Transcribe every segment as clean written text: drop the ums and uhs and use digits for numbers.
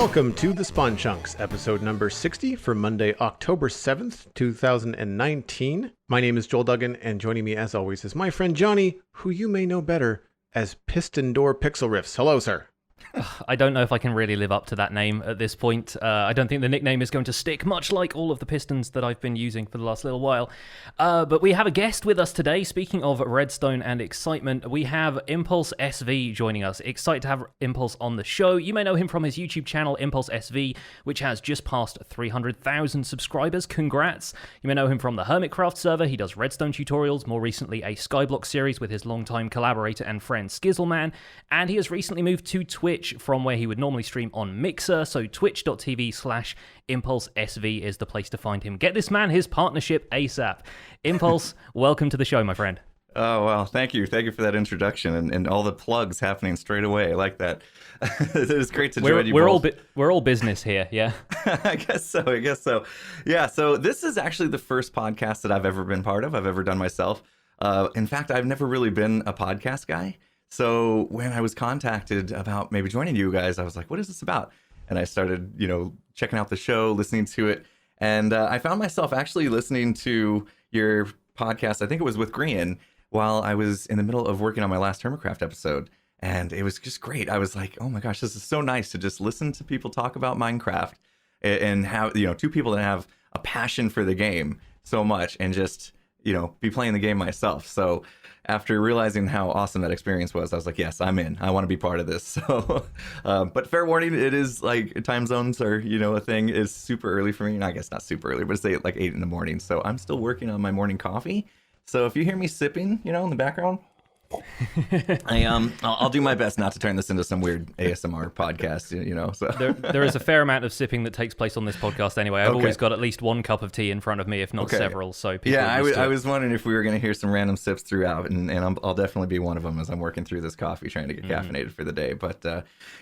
Welcome to the Spawn Chunks, episode number 60 for Monday, October 7th, 2019. My name is Joel Duggan, and joining me as always is my friend Jonny, who you may know better as Piston Door Pixel Riffs. Hello, sir. I don't know if I can really live up to that name at this point. I don't think the nickname is going to stick, much like all of the Pistons that I've been using for the last little while. But we have a guest with us today. Speaking of Redstone and excitement, we have ImpulseSV joining us. Excited to have Impulse on the show. You may know him from his YouTube channel, ImpulseSV, which has just passed 300,000 subscribers. Congrats. You may know him from the Hermitcraft server. He does Redstone tutorials, more recently a Skyblock series with his longtime collaborator and friend Skizzleman. And he has recently moved to Twitch from where he would normally stream on Mixer, so twitch.tv/ImpulseSV is the place to find him. Get this man his partnership ASAP. Impulse, welcome to the show, my friend. Oh, well, thank you. Thank you for that introduction and all the plugs happening straight away. I like that. It is great to join you both. We're all business here, yeah? I guess so. Yeah, so this is actually the first podcast that I've ever been part of, I've ever done myself. In fact, I've never really been a podcast guy. So when I was contacted about maybe joining you guys, I was like, what is this about? And I started, checking out the show, listening to it. And I found myself actually listening to your podcast, I think it was with Grian, while I was in the middle of working on my last Hermitcraft episode. And it was just great. I was like, oh my gosh, this is so nice to just listen to people talk about Minecraft and how, two people that have a passion for the game so much and just, be playing the game myself. So after realizing how awesome that experience was, I was like, yes, I'm in. I want to be part of this. So, but fair warning, it is like time zones are, a thing. It's super early for me. And I guess not super early, but it's like 8 in the morning. So I'm still working on my morning coffee. So if you hear me sipping, in the background, I'll do my best not to turn this into some weird ASMR podcast, So there is a fair amount of sipping that takes place on this podcast anyway. I've always got at least one cup of tea in front of me, if not several. So I was wondering if we were going to hear some random sips throughout, and I'll definitely be one of them as I'm working through this coffee, trying to get caffeinated for the day. But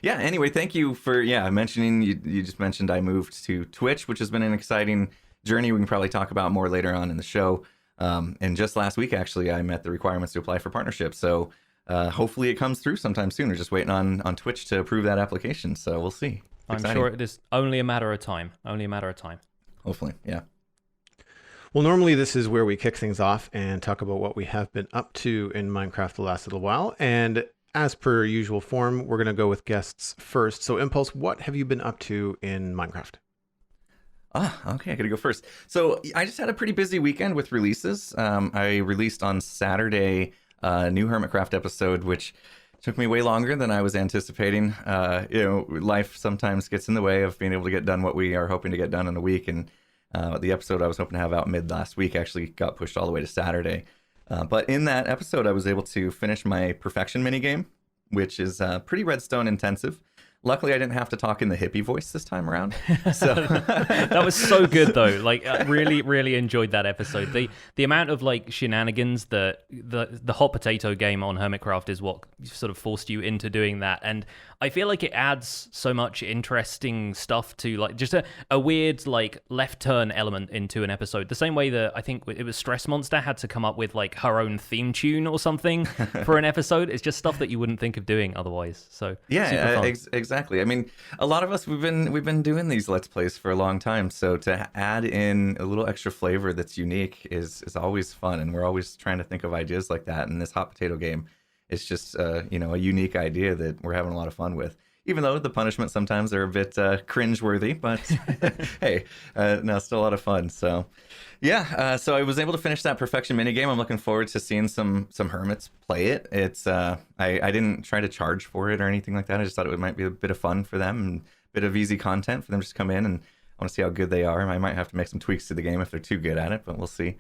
anyway, thank you for mentioning. You just mentioned I moved to Twitch, which has been an exciting journey. We can probably talk about more later on in the show. And just last week, actually, I met the requirements to apply for partnership. So hopefully it comes through sometime soon. We're just waiting on Twitch to approve that application. So we'll see. I'm sure it is only a matter of time. Hopefully, yeah. Well, normally this is where we kick things off and talk about what we have been up to in Minecraft the last little while. And as per usual form, we're going to go with guests first. So Impulse, what have you been up to in Minecraft? Okay, I gotta go first. So I just had a pretty busy weekend with releases. I released on Saturday a new Hermitcraft episode, which took me way longer than I was anticipating. Life sometimes gets in the way of being able to get done what we are hoping to get done in a week. And the episode I was hoping to have out mid last week actually got pushed all the way to Saturday. But in that episode, I was able to finish my perfection minigame, which is pretty redstone intensive. Luckily, I didn't have to talk in the hippie voice this time around. So that was so good, though. Like, I really, really enjoyed that episode. The amount of shenanigans that the hot potato game on Hermitcraft is what sort of forced you into doing that, and I feel like it adds so much interesting stuff to just a weird left turn element into an episode. The same way that I think it was Stress Monster had to come up with her own theme tune or something for an episode. It's just stuff that you wouldn't think of doing otherwise. So yeah, exactly. I mean, a lot of us we've been doing these Let's Plays for a long time, so to add in a little extra flavor that's unique is always fun, and we're always trying to think of ideas like that. And this hot potato game is just a unique idea that we're having a lot of fun with. Even though the punishments sometimes are a bit cringe-worthy, but hey, no, still a lot of fun. So yeah, so I was able to finish that perfection minigame. I'm looking forward to seeing some hermits play it. It's I didn't try to charge for it or anything like that. I just thought it might be a bit of fun for them and a bit of easy content for them just to come in, and I want to see how good they are. I might have to make some tweaks to the game if they're too good at it, but we'll see.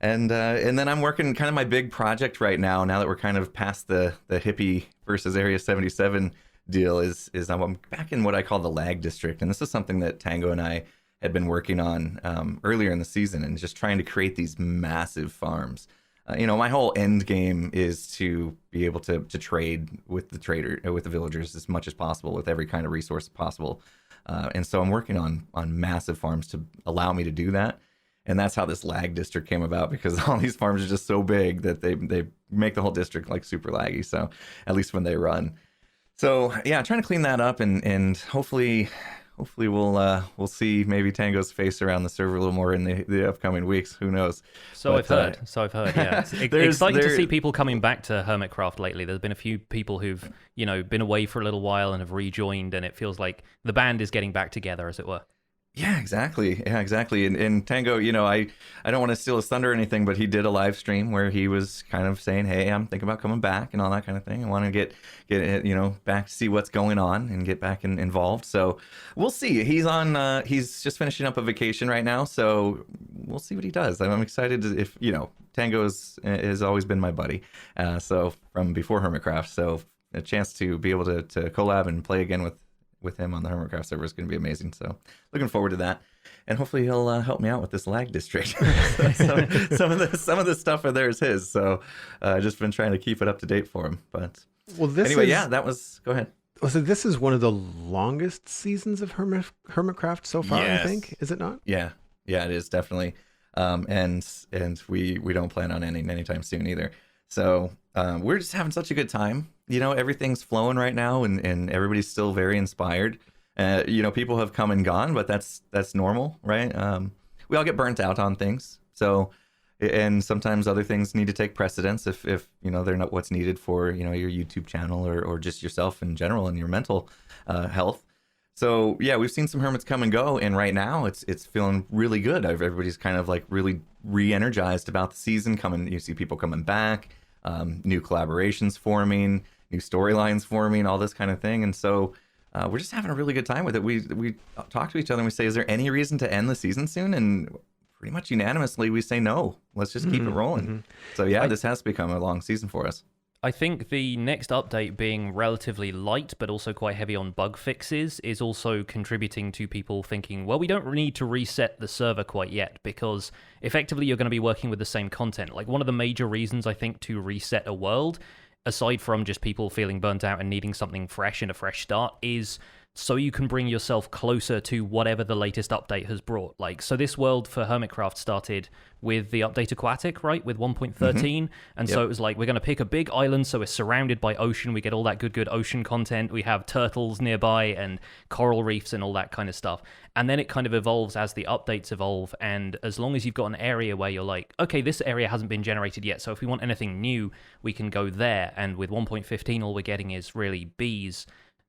And then I'm working kind of my big project right now that we're kind of past the hippie versus Area 77 deal is I'm back in what I call the lag district. And this is something that Tango and I had been working on earlier in the season, and just trying to create these massive farms. My whole end game is to be able to trade with the villagers as much as possible with every kind of resource possible. And so I'm working on massive farms to allow me to do that. And that's how this lag district came about, because all these farms are just so big that they make the whole district super laggy. So at least when they run. So yeah, trying to clean that up, and hopefully we'll see maybe Tango's face around the server a little more in the upcoming weeks. Who knows? So I've heard. Yeah, it's exciting to see people coming back to Hermitcraft lately. There's been a few people who've been away for a little while and have rejoined, and it feels like the band is getting back together, as it were. Yeah, exactly. And Tango, I don't want to steal his thunder or anything, but he did a live stream where he was kind of saying, "Hey, I'm thinking about coming back and all that kind of thing. I want to get back to see what's going on and get back involved." So we'll see. He's just finishing up a vacation right now, so we'll see what he does. I'm excited if Tango has always been my buddy, so from before Hermitcraft. So a chance to be able to collab and play again with him on the Hermitcraft server is going to be amazing. So looking forward to that, and hopefully he'll help me out with this lag district. some of the stuff in there is his, so just been trying to keep it up to date for him. But that was. Go ahead. Well, so this is one of the longest seasons of Hermitcraft so far. Yes. I think, is it not? Yeah, it is definitely. And we don't plan on ending anytime soon either. So we're just having such a good time. Everything's flowing right now, and everybody's still very inspired. People have come and gone, but that's normal, right? We all get burnt out on things. So, and sometimes other things need to take precedence if they're not what's needed for your YouTube channel or just yourself in general and your mental health. So yeah, we've seen some hermits come and go, and right now it's feeling really good. Everybody's kind of like really re-energized about the season coming. You see people coming back, new collaborations forming, new storylines forming, all this kind of thing. And so we're just having a really good time with it. We talk to each other and we say, is there any reason to end the season soon? And pretty much unanimously we say no. Let's just keep it rolling. Mm-hmm. So yeah, this has become a long season for us. I think the next update being relatively light but also quite heavy on bug fixes is also contributing to people thinking, well, we don't need to reset the server quite yet, because effectively you're going to be working with the same content. Like, one of the major reasons I think to reset a world, aside from just people feeling burnt out and needing something fresh and a fresh start, is so you can bring yourself closer to whatever the latest update has brought. Like, so this world for Hermitcraft started with the update Aquatic, right, with 1.13, and so it was like, we're going to pick a big island, so we're surrounded by ocean, we get all that good ocean content, we have turtles nearby and coral reefs and all that kind of stuff, and then it kind of evolves as the updates evolve, and as long as you've got an area where you're like, okay, this area hasn't been generated yet, so if we want anything new, we can go there, and with 1.15 all we're getting is really bees.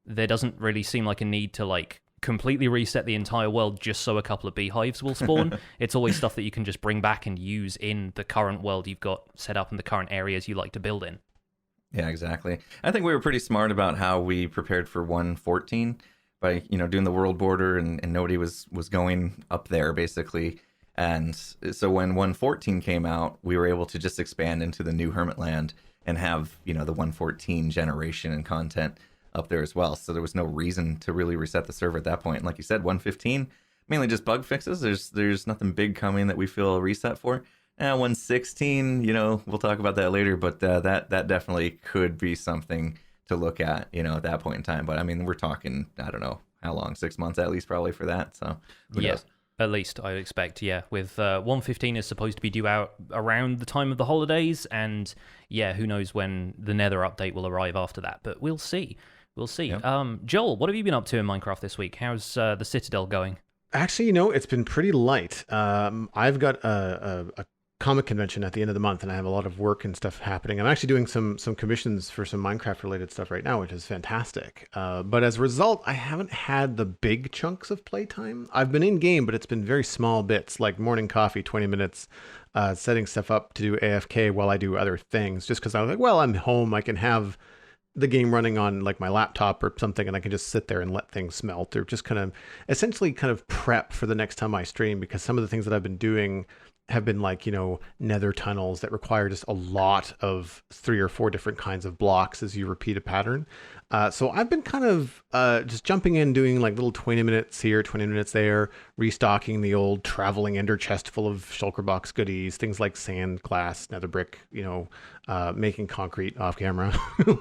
There doesn't really seem like a need to like completely reset the entire world just so a couple of beehives will spawn. It's always stuff that you can just bring back and use in the current world you've got set up in the current areas you like to build in. Yeah, exactly. I think we were pretty smart about how we prepared for 1.14 by doing the world border, and nobody was going up there basically. And so when 1.14 came out, we were able to just expand into the new Hermitland and have the 1.14 generation and content up there as well. So there was no reason to really reset the server at that point. And like you said, 1.15, mainly just bug fixes. There's nothing big coming that we feel a reset for. 1.16, we'll talk about that later, but that definitely could be something to look at, at that point in time. But I mean, we're talking, I don't know how long, 6 months at least probably for that. So who knows? At least I expect, yeah. With 1.15 is supposed to be due out around the time of the holidays, and yeah, who knows when the Nether update will arrive after that, but we'll see. We'll see. Yep. Joel, what have you been up to in Minecraft this week? How's the Citadel going? Actually, it's been pretty light. I've got a comic convention at the end of the month, and I have a lot of work and stuff happening. I'm actually doing some commissions for some Minecraft-related stuff right now, which is fantastic. But as a result, I haven't had the big chunks of playtime. I've been in-game, but it's been very small bits, like morning coffee, 20 minutes, setting stuff up to do AFK while I do other things, just because I was like, well, I'm home, I can have the game running on like my laptop or something, and I can just sit there and let things smelt, or just essentially prep for the next time I stream, because some of the things that I've been doing have been like, nether tunnels that require just a lot of 3 or 4 different kinds of blocks as you repeat a pattern. So I've been just jumping in, doing like little 20 minutes here, 20 minutes there, restocking the old traveling ender chest full of shulker box goodies, things like sand, glass, nether brick, making concrete off camera,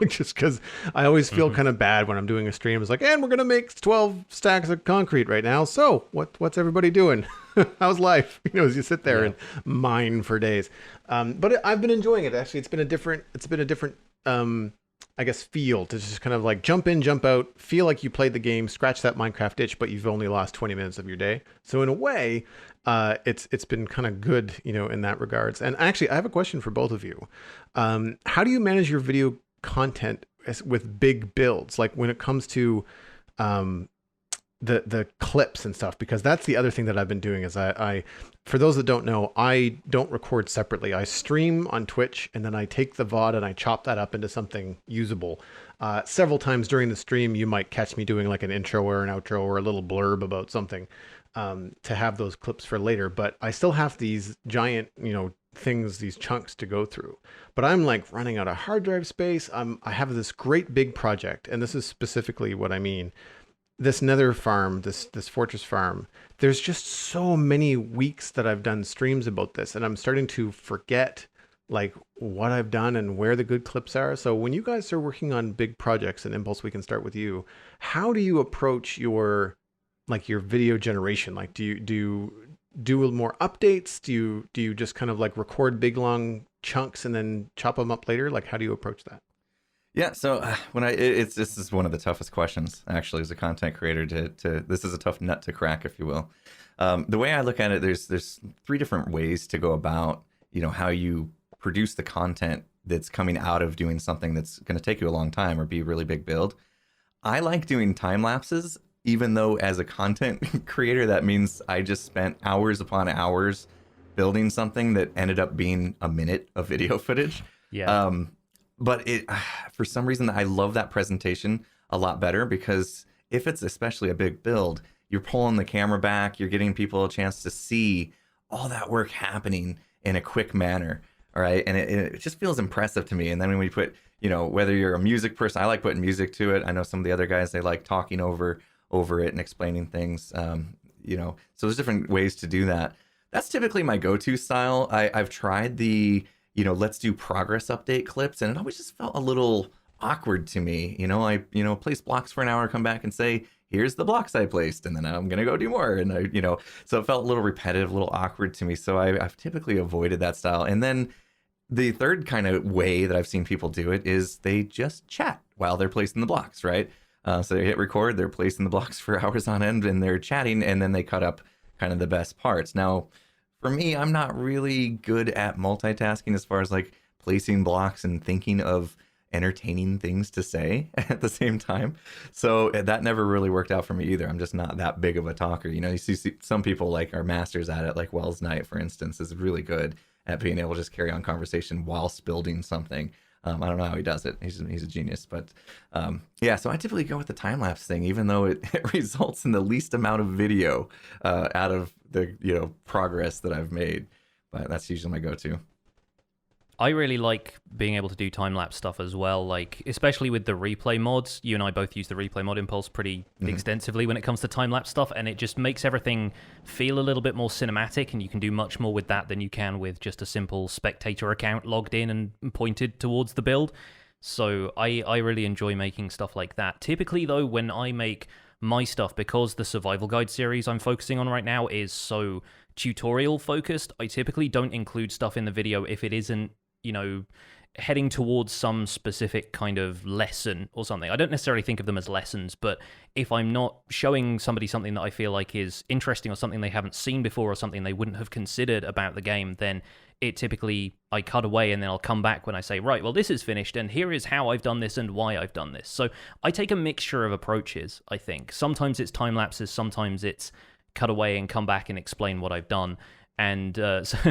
just because I always feel kind of bad when I'm doing a stream. It's like, and we're going to make 12 stacks of concrete right now. So what's everybody doing? How's life? As you sit there and mine for days. But I've been enjoying it. Actually, it's been a different I guess, feel to just kind of like jump in, jump out, feel like you played the game, scratch that Minecraft itch, but you've only lost 20 minutes of your day. So in a way, it's been kind of good, in that regards. And actually, I have a question for both of you. How do you manage your video content with big builds? Like when it comes to the clips and stuff, because that's the other thing that I've been doing is I for those that don't know, I don't record separately. I stream on Twitch and then I take the VOD and I chop that up into something usable. Several times during the stream, you might catch me doing like an intro or an outro or a little blurb about something to have those clips for later. But I still have these giant, things, these chunks to go through. But I'm like running out of hard drive space. I have this great big project, and this is specifically what I mean. This nether farm, this fortress farm, there's just so many weeks that I've done streams about this, and I'm starting to forget like what I've done and where the good clips are. So when you guys are working on big projects, and Impulse, we can start with you. How do you approach your video generation? Like, do you do more updates? Do you just kind of like record big long chunks and then chop them up later? Like, how do you approach that? Yeah, so this is one of the toughest questions actually as a content creator to this is a tough nut to crack, if you will. The way I look at it, there's three different ways to go about how you produce the content that's coming out of doing something that's going to take you a long time or be a really big build. I like doing time lapses, even though as a content creator that means I just spent hours upon hours building something that ended up being a minute of video footage. Yeah. But for some reason, I love that presentation a lot better because if it's especially a big build, you're pulling the camera back, you're getting people a chance to see all that work happening in a quick manner, all right? And it just feels impressive to me. And then when we put, whether you're a music person, I like putting music to it. I know some of the other guys, they like talking over it and explaining things, so there's different ways to do that. That's typically my go-to style. I've tried the let's do progress update clips, and it always just felt a little awkward to me. I place blocks for an hour, come back and say, here's the blocks I placed, and then I'm gonna go do more. And so it felt a little repetitive, a little awkward to me. So I've typically avoided that style. And then the third kind of way that I've seen people do it is they just chat while they're placing the blocks, right? So they hit record, they're placing the blocks for hours on end, and they're chatting, and then they cut up kind of the best parts. Now, for me, I'm not really good at multitasking as far as like placing blocks and thinking of entertaining things to say at the same time. So that never really worked out for me either. I'm just not that big of a talker. You see some people like are masters at it, like Wells Knight, for instance, is really good at being able to just carry on conversation whilst building something. I don't know how he does it. He's a genius. But so I typically go with the time-lapse thing, even though it results in the least amount of video out of the progress that I've made. But that's usually my go-to. I really like being able to do time-lapse stuff as well, like especially with the replay mods. You and I both use the replay mod Impulse pretty extensively when it comes to time-lapse stuff, and it just makes everything feel a little bit more cinematic, and you can do much more with that than you can with just a simple spectator account logged in and pointed towards the build. So I really enjoy making stuff like that. Typically, though, when I make my stuff, because the survival guide series I'm focusing on right now is so tutorial focused, I typically don't include stuff in the video if it isn't heading towards some specific kind of lesson or something. I don't necessarily think of them as lessons, but if I'm not showing somebody something that I feel like is interesting or something they haven't seen before or something they wouldn't have considered about the game, then it typically, I cut away and then I'll come back when I say, right, well, this is finished and here is how I've done this and why I've done this. So I take a mixture of approaches, I think. Sometimes it's time lapses, sometimes it's cut away and come back and explain what I've done. And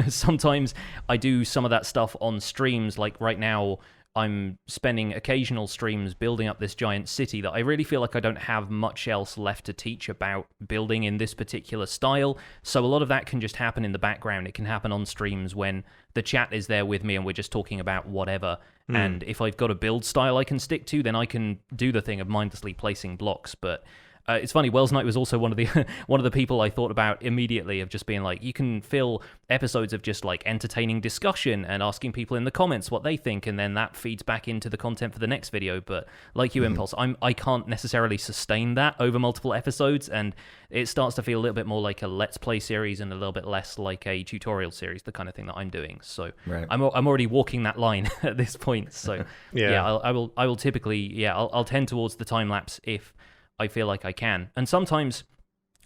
sometimes I do some of that stuff on streams. Like right now, I'm spending occasional streams building up this giant city that I really feel like I don't have much else left to teach about building in this particular style. So a lot of that can just happen in the background. It can happen on streams when the chat is there with me and we're just talking about whatever. And if I've got a build style I can stick to, then I can do the thing of mindlessly placing blocks. But It's funny, Wells Knight was also one of the one of the people I thought about immediately, of just being like, you can fill episodes of just like entertaining discussion and asking people in the comments what they think, and then that feeds back into the content for the next video. But like you, Impulse, I can't necessarily sustain that over multiple episodes, and it starts to feel a little bit more like a Let's Play series and a little bit less like a tutorial series, the kind of thing that I'm doing. So Right. I'm already walking that line at this point. So Yeah. I will typically I'll tend towards the time lapse if I feel like I can. And sometimes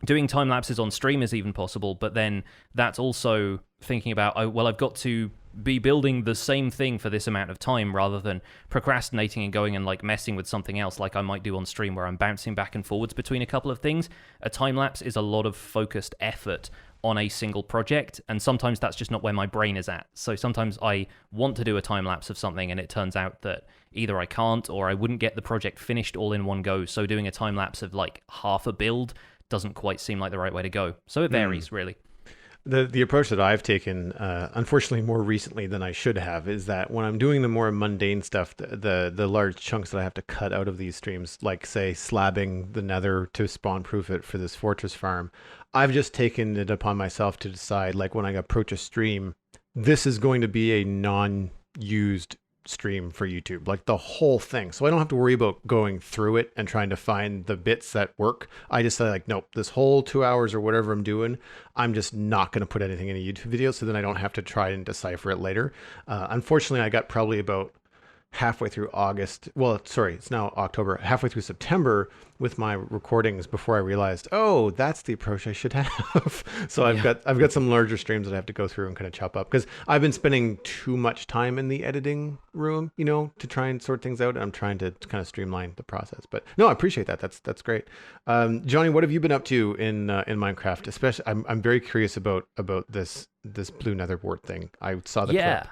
doing time lapses on stream is even possible, but then that's also thinking about, I've got to be building the same thing for this amount of time rather than procrastinating and going and like messing with something else like I might do on stream where I'm bouncing back and forwards between a couple of things. A time lapse is a lot of focused effort on a single project, and sometimes that's just not where my brain is at. So sometimes I want to do a time lapse of something and it turns out that either I can't or I wouldn't get the project finished all in one go. So doing a time lapse of like half a build doesn't quite seem like the right way to go. So it varies really. The approach that I've taken, unfortunately more recently than I should have, is that when I'm doing the more mundane stuff, the large chunks that I have to cut out of these streams, like say slabbing the nether to spawn proof it for this fortress farm, I've just taken it upon myself to decide, like when I approach a stream, this is going to be a non-used stream for YouTube, like the whole thing. So I don't have to worry about going through it and trying to find the bits that work. I just say like, nope, this whole 2 hours or whatever I'm doing, I'm just not going to put anything in a YouTube video. So then I don't have to try and decipher it later. Unfortunately, I got probably about halfway through August. Well, sorry, it's now October, halfway through September with my recordings before I realized, oh, that's the approach I should have. So I've got some larger streams that I have to go through and kind of chop up because I've been spending too much time in the editing room, to try and sort things out. I'm trying to kind of streamline the process. But no, I appreciate that. That's great. Jonny, what have you been up to in Minecraft? Especially, I'm very curious about this blue nether wart thing. I saw the clip.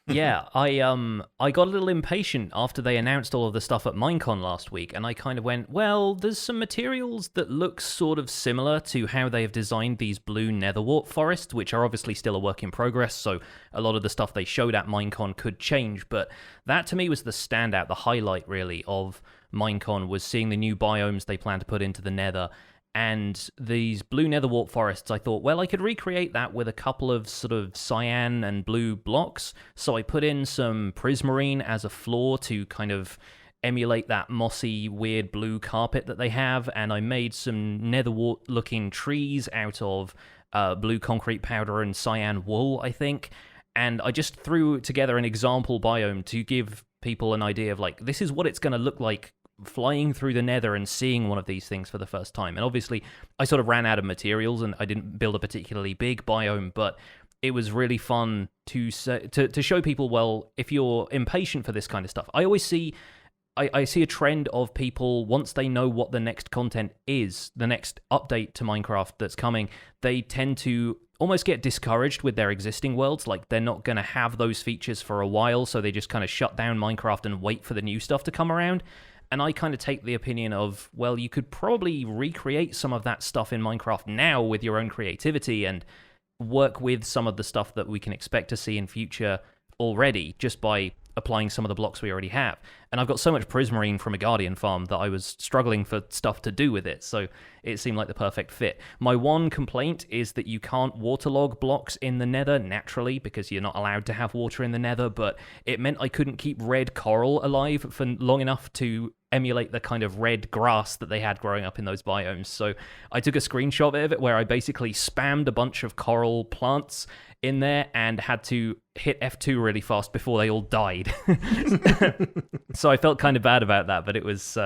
Yeah, I got a little impatient after they announced all of the stuff at Minecon last week, and I kind of went, well, there's some materials that look sort of similar to how they have designed these blue netherwart forests, which are obviously still a work in progress, so a lot of the stuff they showed at Minecon could change, but that to me was the standout, the highlight really of Minecon, was seeing the new biomes they plan to put into the nether. And these blue netherwart forests, I thought, well, I could recreate that with a couple of sort of cyan and blue blocks. So I put in some prismarine as a floor to kind of emulate that mossy, weird blue carpet that they have. And I made some netherwart-looking trees out of blue concrete powder and cyan wool, I think. And I just threw together an example biome to give people an idea of, like, this is what it's going to look like flying through the nether and seeing one of these things for the first time. And obviously I sort of ran out of materials and I didn't build a particularly big biome, but it was really fun to show people, well, if you're impatient for this kind of stuff, I always see I see a trend of people, once they know what the next content is, the next update to Minecraft that's coming, they tend to almost get discouraged with their existing worlds. Like, they're not going to have those features for a while, so they just kind of shut down Minecraft and wait for the new stuff to come around. And I kind of take the opinion of, well, you could probably recreate some of that stuff in Minecraft now with your own creativity and work with some of the stuff that we can expect to see in future already just by applying some of the blocks we already have. And I've got so much prismarine from a Guardian farm that I was struggling for stuff to do with it, so it seemed like the perfect fit. My one complaint is that you can't waterlog blocks in the nether naturally because you're not allowed to have water in the nether, but it meant I couldn't keep red coral alive for long enough to emulate the kind of red grass that they had growing up in those biomes. So I took a screenshot of it where I basically spammed a bunch of coral plants in there and had to hit F2 really fast before they all died. So I felt kind of bad about that, but it was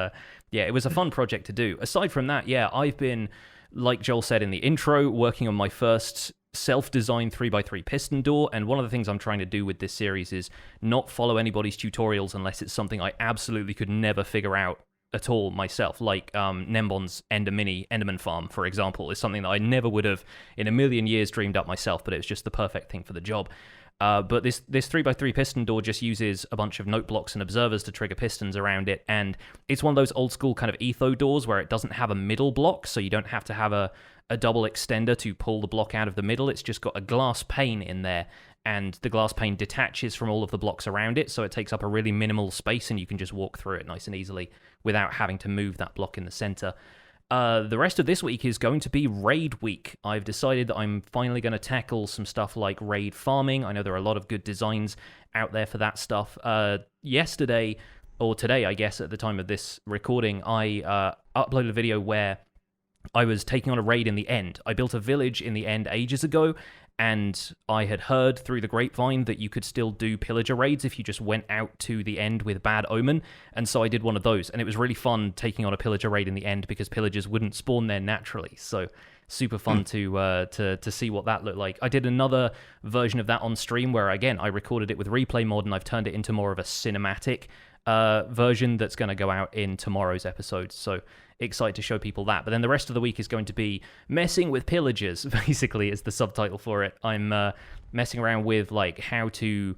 it was a fun project to do. Aside from that, I've been, like Joel said in the intro, working on my first self-designed 3x3 piston door, and one of the things I'm trying to do with this series is not follow anybody's tutorials unless it's something I absolutely could never figure out at all myself, like Nembon's Enderman farm, for example, is something that I never would have in a million years dreamed up myself, but it was just the perfect thing for the job. But this 3x3 piston door just uses a bunch of note blocks and observers to trigger pistons around it, and it's one of those old school kind of etho doors where it doesn't have a middle block, so you don't have to have a double extender to pull the block out of the middle. It's just got a glass pane in there, and the glass pane detaches from all of the blocks around it, so it takes up a really minimal space, and you can just walk through it nice and easily without having to move that block in the center. The rest of this week is going to be raid week. I've decided that I'm finally going to tackle some stuff like raid farming. I know there are a lot of good designs out there for that stuff. Yesterday, or today, I guess, at the time of this recording, I uploaded a video where I was taking on a raid in the end. I built a village in the end ages ago, and I had heard through the grapevine that you could still do pillager raids if you just went out to the end with Bad Omen, and so I did one of those, and it was really fun taking on a pillager raid in the end because pillagers wouldn't spawn there naturally, so super fun to see what that looked like. I did another version of that on stream where, again, I recorded it with replay mod, and I've turned it into more of a cinematic version that's going to go out in tomorrow's episode, so excited to show people that. But then the rest of the week is going to be messing with pillagers, basically, is the subtitle for it. I'm messing around with like how to,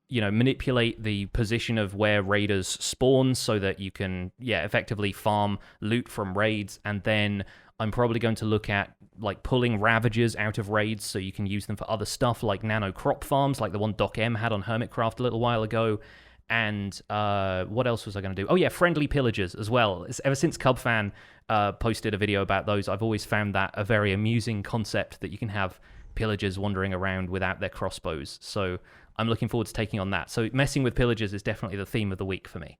manipulate the position of where raiders spawn so that you can, effectively farm loot from raids. And then I'm probably going to look at like pulling Ravagers out of raids so you can use them for other stuff like nano crop farms, like the one Doc M had on Hermitcraft a little while ago. And what else was I going to do? Oh, yeah, friendly pillagers as well. Ever since Cubfan posted a video about those, I've always found that a very amusing concept that you can have pillagers wandering around without their crossbows. So I'm looking forward to taking on that. So messing with pillagers is definitely the theme of the week for me.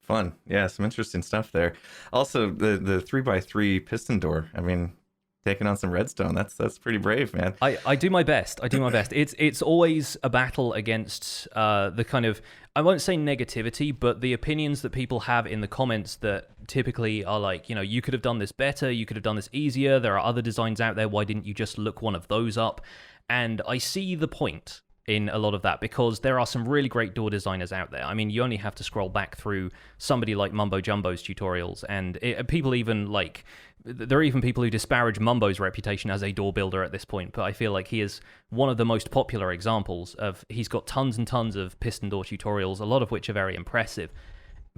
Fun. Yeah, some interesting stuff there. Also, the 3x3 piston door. I mean, taking on some redstone, that's pretty brave, man. I do my best. It's always a battle against the kind of, I won't say negativity, but the opinions that people have in the comments that typically are like, you could have done this better, you could have done this easier, there are other designs out there, why didn't you just look one of those up? And I see the point in a lot of that because there are some really great door designers out there. I mean, you only have to scroll back through somebody like Mumbo Jumbo's tutorials, and people even like, there are even people who disparage Mumbo's reputation as a door builder at this point, but I feel like he is one of the most popular examples of, he's got tons and tons of piston door tutorials, a lot of which are very impressive.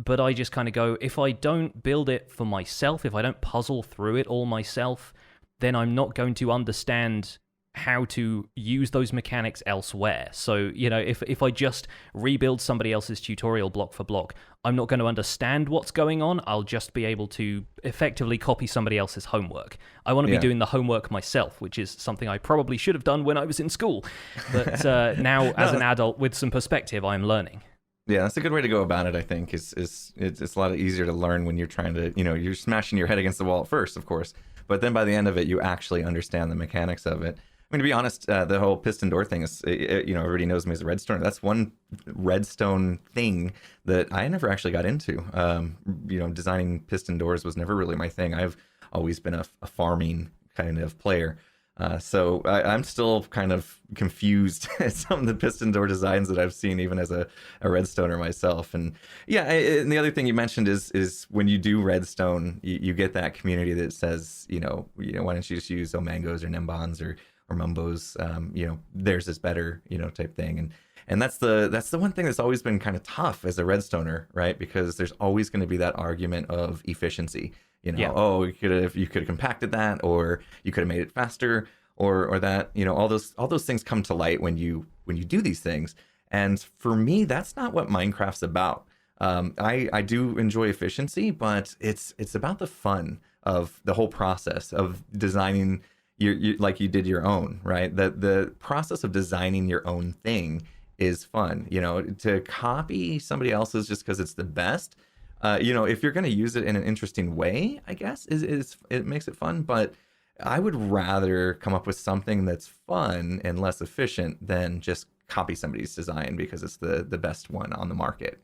But I just kind of go, if I don't build it for myself, if I don't puzzle through it all myself, then I'm not going to understand how to use those mechanics elsewhere. So, if I just rebuild somebody else's tutorial block for block, I'm not going to understand what's going on. I'll just be able to effectively copy somebody else's homework. I want to be doing the homework myself, which is something I probably should have done when I was in school. But now, as an adult with some perspective, I'm learning. Yeah, that's a good way to go about it, I think. It's a lot easier to learn when you're trying to, you're smashing your head against the wall at first, of course. But then by the end of it, you actually understand the mechanics of it. I mean, to be honest, the whole piston door thing is, everybody knows me as a redstoner. That's one redstone thing that I never actually got into. Designing piston doors was never really my thing. I've always been a farming kind of player. So I'm still kind of confused at some of the piston door designs that I've seen, even as a redstoner myself. And yeah, and the other thing you mentioned is when you do redstone, you get that community that says, why don't you just use Omangos or Nembons or Mumbos, theirs is better, type thing. And that's the one thing that's always been kind of tough as a redstoner, right? Because there's always going to be that argument of efficiency. Oh, you could have compacted that, or you could have made it faster, or that, all those things come to light when you do these things. And for me, that's not what Minecraft's about. I do enjoy efficiency, but it's about the fun of the whole process of designing like you did your own, right? The process of designing your own thing is fun. To copy somebody else's just because it's the best, if you're going to use it in an interesting way, I guess it makes it fun. But I would rather come up with something that's fun and less efficient than just copy somebody's design because it's the best one on the market.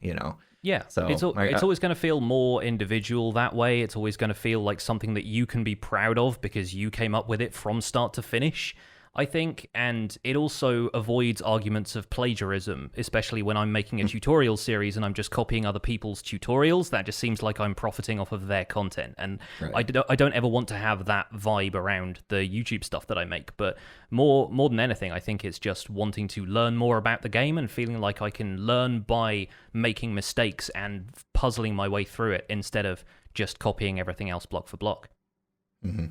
Yeah, so it's always going to feel more individual that way. It's always going to feel like something that you can be proud of because you came up with it from start to finish, I think. And it also avoids arguments of plagiarism, especially when I'm making a tutorial series and I'm just copying other people's tutorials. That just seems like I'm profiting off of their content. And right. I don't ever want to have that vibe around the YouTube stuff that I make. But more than anything, I think it's just wanting to learn more about the game and feeling like I can learn by making mistakes and puzzling my way through it instead of just copying everything else block for block. Mm-hmm.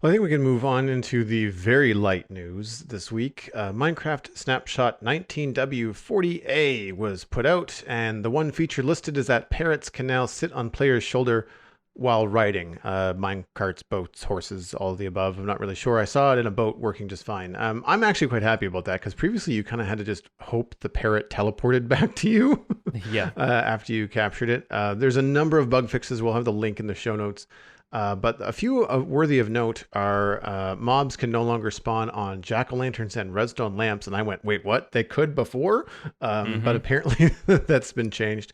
Well, I think we can move on into the very light news this week. Minecraft Snapshot 19W40A was put out, and the one feature listed is that parrots can now sit on players' shoulder while riding mine carts, boats, horses, all of the above. I'm not really sure. I saw it in a boat working just fine. I'm actually quite happy about that because previously you kind of had to just hope the parrot teleported back to you Yeah. after you captured it. There's a number of bug fixes. We'll have the link in the show notes. But a few worthy of note are mobs can no longer spawn on jack-o'-lanterns and redstone lamps. And I went, wait, what? They could before? But apparently that's been changed.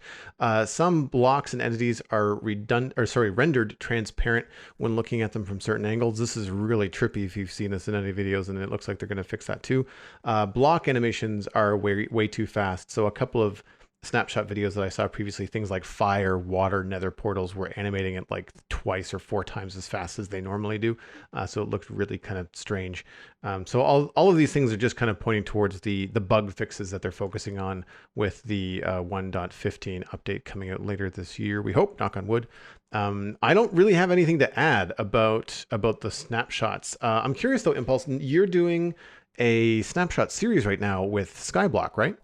Some blocks and entities are rendered transparent when looking at them from certain angles. This is really trippy if you've seen this in any videos, and it looks like they're going to fix that too. Block animations are way too fast. So a couple of snapshot videos that I saw previously, things like fire, water, nether portals were animating it like twice or four times as fast as they normally do. So it looked really kind of strange. So all of these things are just kind of pointing towards the bug fixes that they're focusing on with the 1.15 update coming out later this year. We hope, knock on wood. I don't really have anything to add about the snapshots. I'm curious though, Impulse, you're doing a snapshot series right now with Skyblock, right?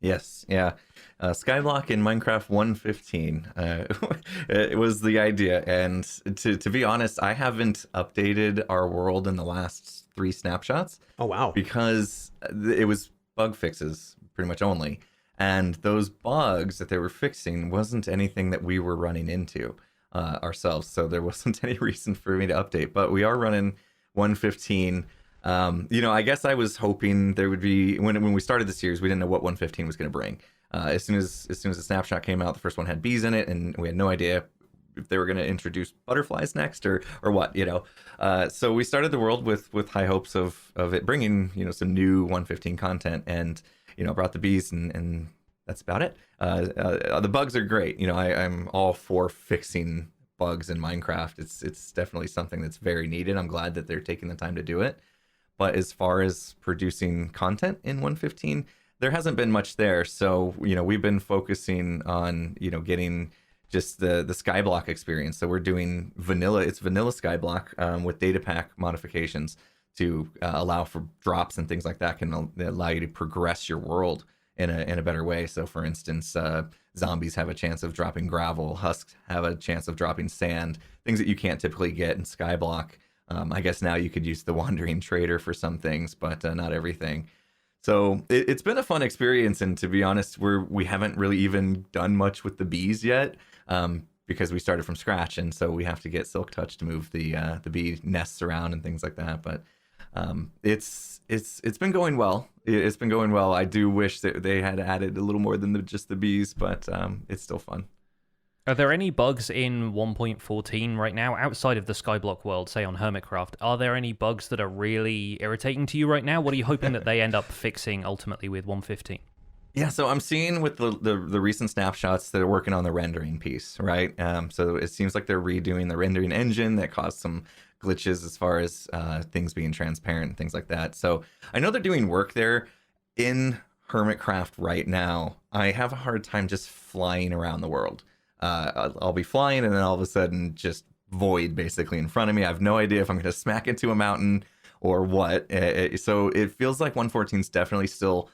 Yes, yeah. Skyblock in Minecraft 1.15 it was the idea, and to be honest, I haven't updated our world in the last 3 snapshots. Oh wow! Because it was bug fixes pretty much only, and those bugs that they were fixing wasn't anything that we were running into ourselves, so there wasn't any reason for me to update. But we are running 1.15. I guess I was hoping there would be when we started the series, we didn't know what 1.15 was going to bring. As soon as the snapshot came out, the first one had bees in it, and we had no idea if they were going to introduce butterflies next or what. So we started the world with high hopes of it bringing some new 1.15 content, and brought the bees, and that's about it. The bugs are great. I'm all for fixing bugs in Minecraft. It's definitely something that's very needed. I'm glad that they're taking the time to do it. But as far as producing content in 1.15, there hasn't been much there. So, we've been focusing on, getting just the Skyblock experience. So we're doing vanilla Skyblock with data pack modifications to allow for drops and things like that, can allow you to progress your world in a better way. So for instance, zombies have a chance of dropping gravel, husks have a chance of dropping sand, things that you can't typically get in Skyblock. I guess now you could use the Wandering Trader for some things, but not everything. So it's been a fun experience, and to be honest, we haven't really even done much with the bees yet, because we started from scratch, and so we have to get Silk Touch to move the bee nests around and things like that. But it's been going well. It's been going well. I do wish that they had added a little more than just the bees, but it's still fun. Are there any bugs in 1.14 right now outside of the Skyblock world, say on Hermitcraft? Are there any bugs that are really irritating to you right now? What are you hoping that they end up fixing ultimately with 1.15? Yeah, so I'm seeing with the recent snapshots that are working on the rendering piece, right? So it seems like they're redoing the rendering engine that caused some glitches as far as things being transparent and things like that. So I know they're doing work there. In Hermitcraft right now, I have a hard time just flying around the world. I'll be flying, and then all of a sudden just void basically in front of me. I have no idea if I'm going to smack into a mountain or what. So it feels like 1.14 is definitely still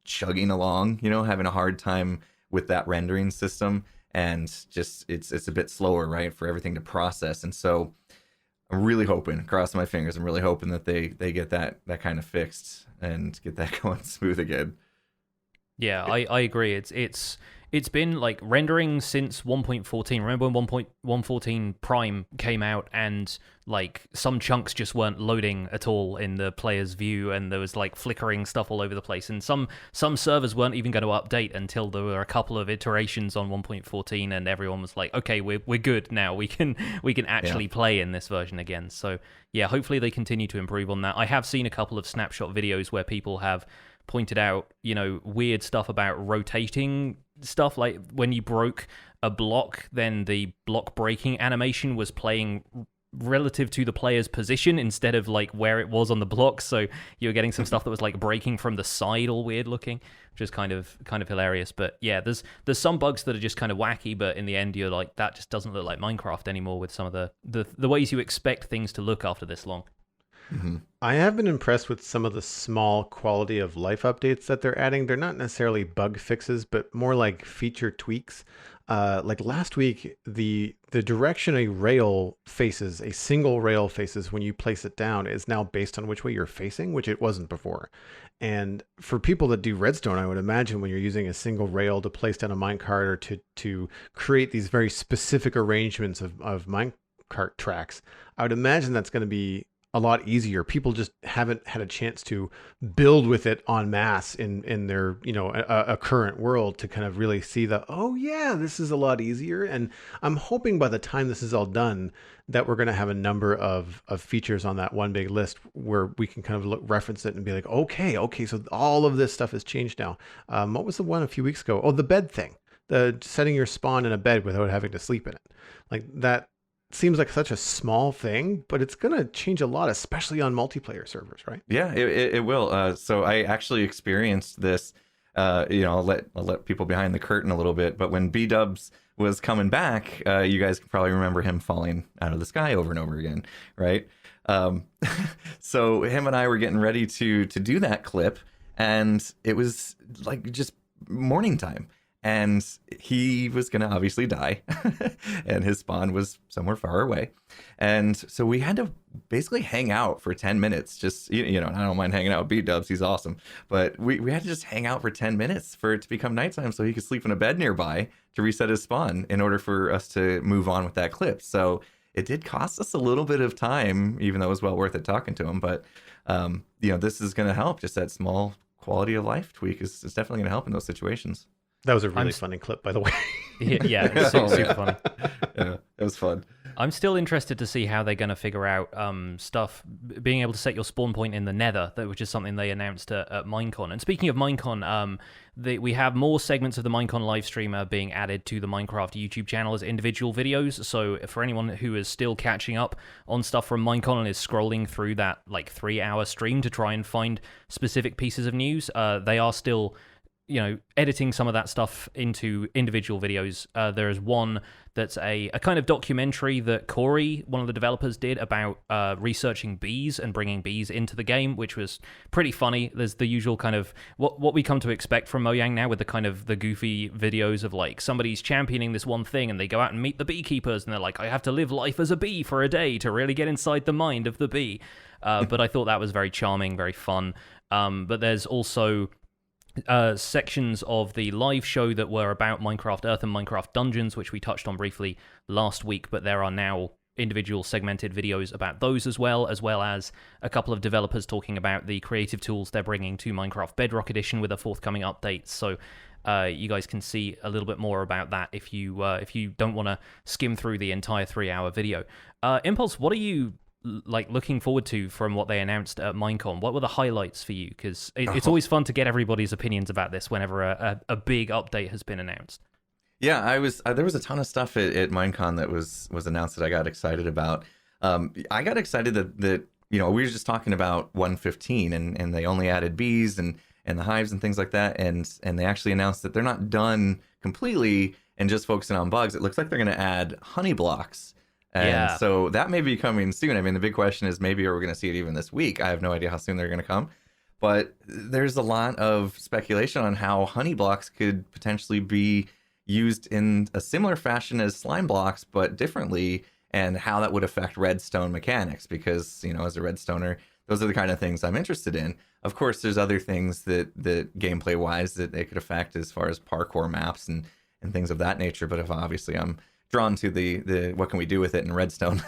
chugging along, having a hard time with that rendering system, and just it's a bit slower, right, for everything to process. And so I'm really hoping, crossing my fingers, I'm really hoping that they get that kind of fixed and get that going smooth again. Yeah, I agree. It's been like rendering since 1.14. Remember when 1.14 Prime came out, and like some chunks just weren't loading at all in the player's view, and there was like flickering stuff all over the place, and some servers weren't even going to update until there were a couple of iterations on 1.14, and everyone was like, okay, we're good now. We can actually play in this version again. So yeah, hopefully they continue to improve on that. I have seen a couple of snapshot videos where people have pointed out, weird stuff about rotating stuff, like when you broke a block, then the block breaking animation was playing relative to the player's position instead of like where it was on the block. So you were getting some stuff that was like breaking from the side, all weird looking, which is kind of hilarious. But yeah, there's some bugs that are just kind of wacky, but in the end you're like, that just doesn't look like Minecraft anymore with some of the ways you expect things to look after this long. Hmm. I have been impressed with some of the small quality of life updates that they're adding. They're not necessarily bug fixes, but more like feature tweaks. Like last week, the direction a rail faces, a single rail faces when you place it down, is now based on which way you're facing, which it wasn't before. And for people that do redstone, I would imagine when you're using a single rail to place down a minecart or to create these very specific arrangements of minecart tracks, I would imagine that's going to be a lot easier. People just haven't had a chance to build with it en masse in their, a current world to kind of really see that, oh yeah, this is a lot easier. And I'm hoping by the time this is all done that we're going to have a number of features on that one big list where we can kind of reference it and be like, okay, so all of this stuff has changed now. What was the one a few weeks ago? Oh, the bed thing, the setting your spawn in a bed without having to sleep in it. Like that seems like such a small thing, but it's going to change a lot, especially on multiplayer servers, right? Yeah, it will. So I actually experienced this. I'll let people behind the curtain a little bit. But when B-Dubs was coming back, you guys can probably remember him falling out of the sky over and over again, right? Um, so him and I were getting ready to do that clip, and it was like just morning time. And he was going to obviously die, and his spawn was somewhere far away. And so we had to basically hang out for 10 minutes. Just, I don't mind hanging out with B-Dubs. He's awesome. But we had to just hang out for 10 minutes for it to become nighttime so he could sleep in a bed nearby to reset his spawn in order for us to move on with that clip. So it did cost us a little bit of time, even though it was well worth it talking to him. But, this is going to help. Just that small quality of life tweak is definitely going to help in those situations. That was a really funny clip, by the way. Yeah, it's super funny. Yeah, it was fun. I'm still interested to see how they're going to figure out stuff, being able to set your spawn point in the Nether, which is something they announced at Minecon. And speaking of Minecon, we have more segments of the Minecon live stream being added to the Minecraft YouTube channel as individual videos. So for anyone who is still catching up on stuff from Minecon and is scrolling through that 3-hour stream to try and find specific pieces of news, they are still editing some of that stuff into individual videos. There is one that's a kind of documentary that Corey, one of the developers, did about researching bees and bringing bees into the game, which was pretty funny. There's the usual kind of what we come to expect from Mojang now, with the kind of the goofy videos of somebody's championing this one thing and they go out and meet the beekeepers and they're like, I have to live life as a bee for a day to really get inside the mind of the bee. But I thought that was very charming, very fun. But there's also sections of the live show that were about Minecraft Earth and Minecraft Dungeons, which we touched on briefly last week, but there are now individual segmented videos about those as well as a couple of developers talking about the creative tools they're bringing to Minecraft Bedrock Edition with a forthcoming update. So you guys can see a little bit more about that if you don't want to skim through the entire 3-hour video. Impulse, what are you looking forward to from what they announced at Minecon? What were the highlights for you? Because it's always fun to get everybody's opinions about this whenever a big update has been announced. Yeah, there was a ton of stuff at Minecon that was announced that I got excited about. I got excited that we were just talking about 1.15 and they only added bees and the hives and things like that, and they actually announced that they're not done completely and just focusing on bugs. It looks like they're going to add honey blocks. And so that may be coming soon. I mean, the big question is, maybe are we going to see it even this week? I have no idea how soon they're going to come. But there's a lot of speculation on how honey blocks could potentially be used in a similar fashion as slime blocks, but differently, and how that would affect redstone mechanics. Because, as a redstoner, those are the kind of things I'm interested in. Of course, there's other things that gameplay-wise that they could affect as far as parkour maps and things of that nature. But if obviously I'm drawn to the what can we do with it in redstone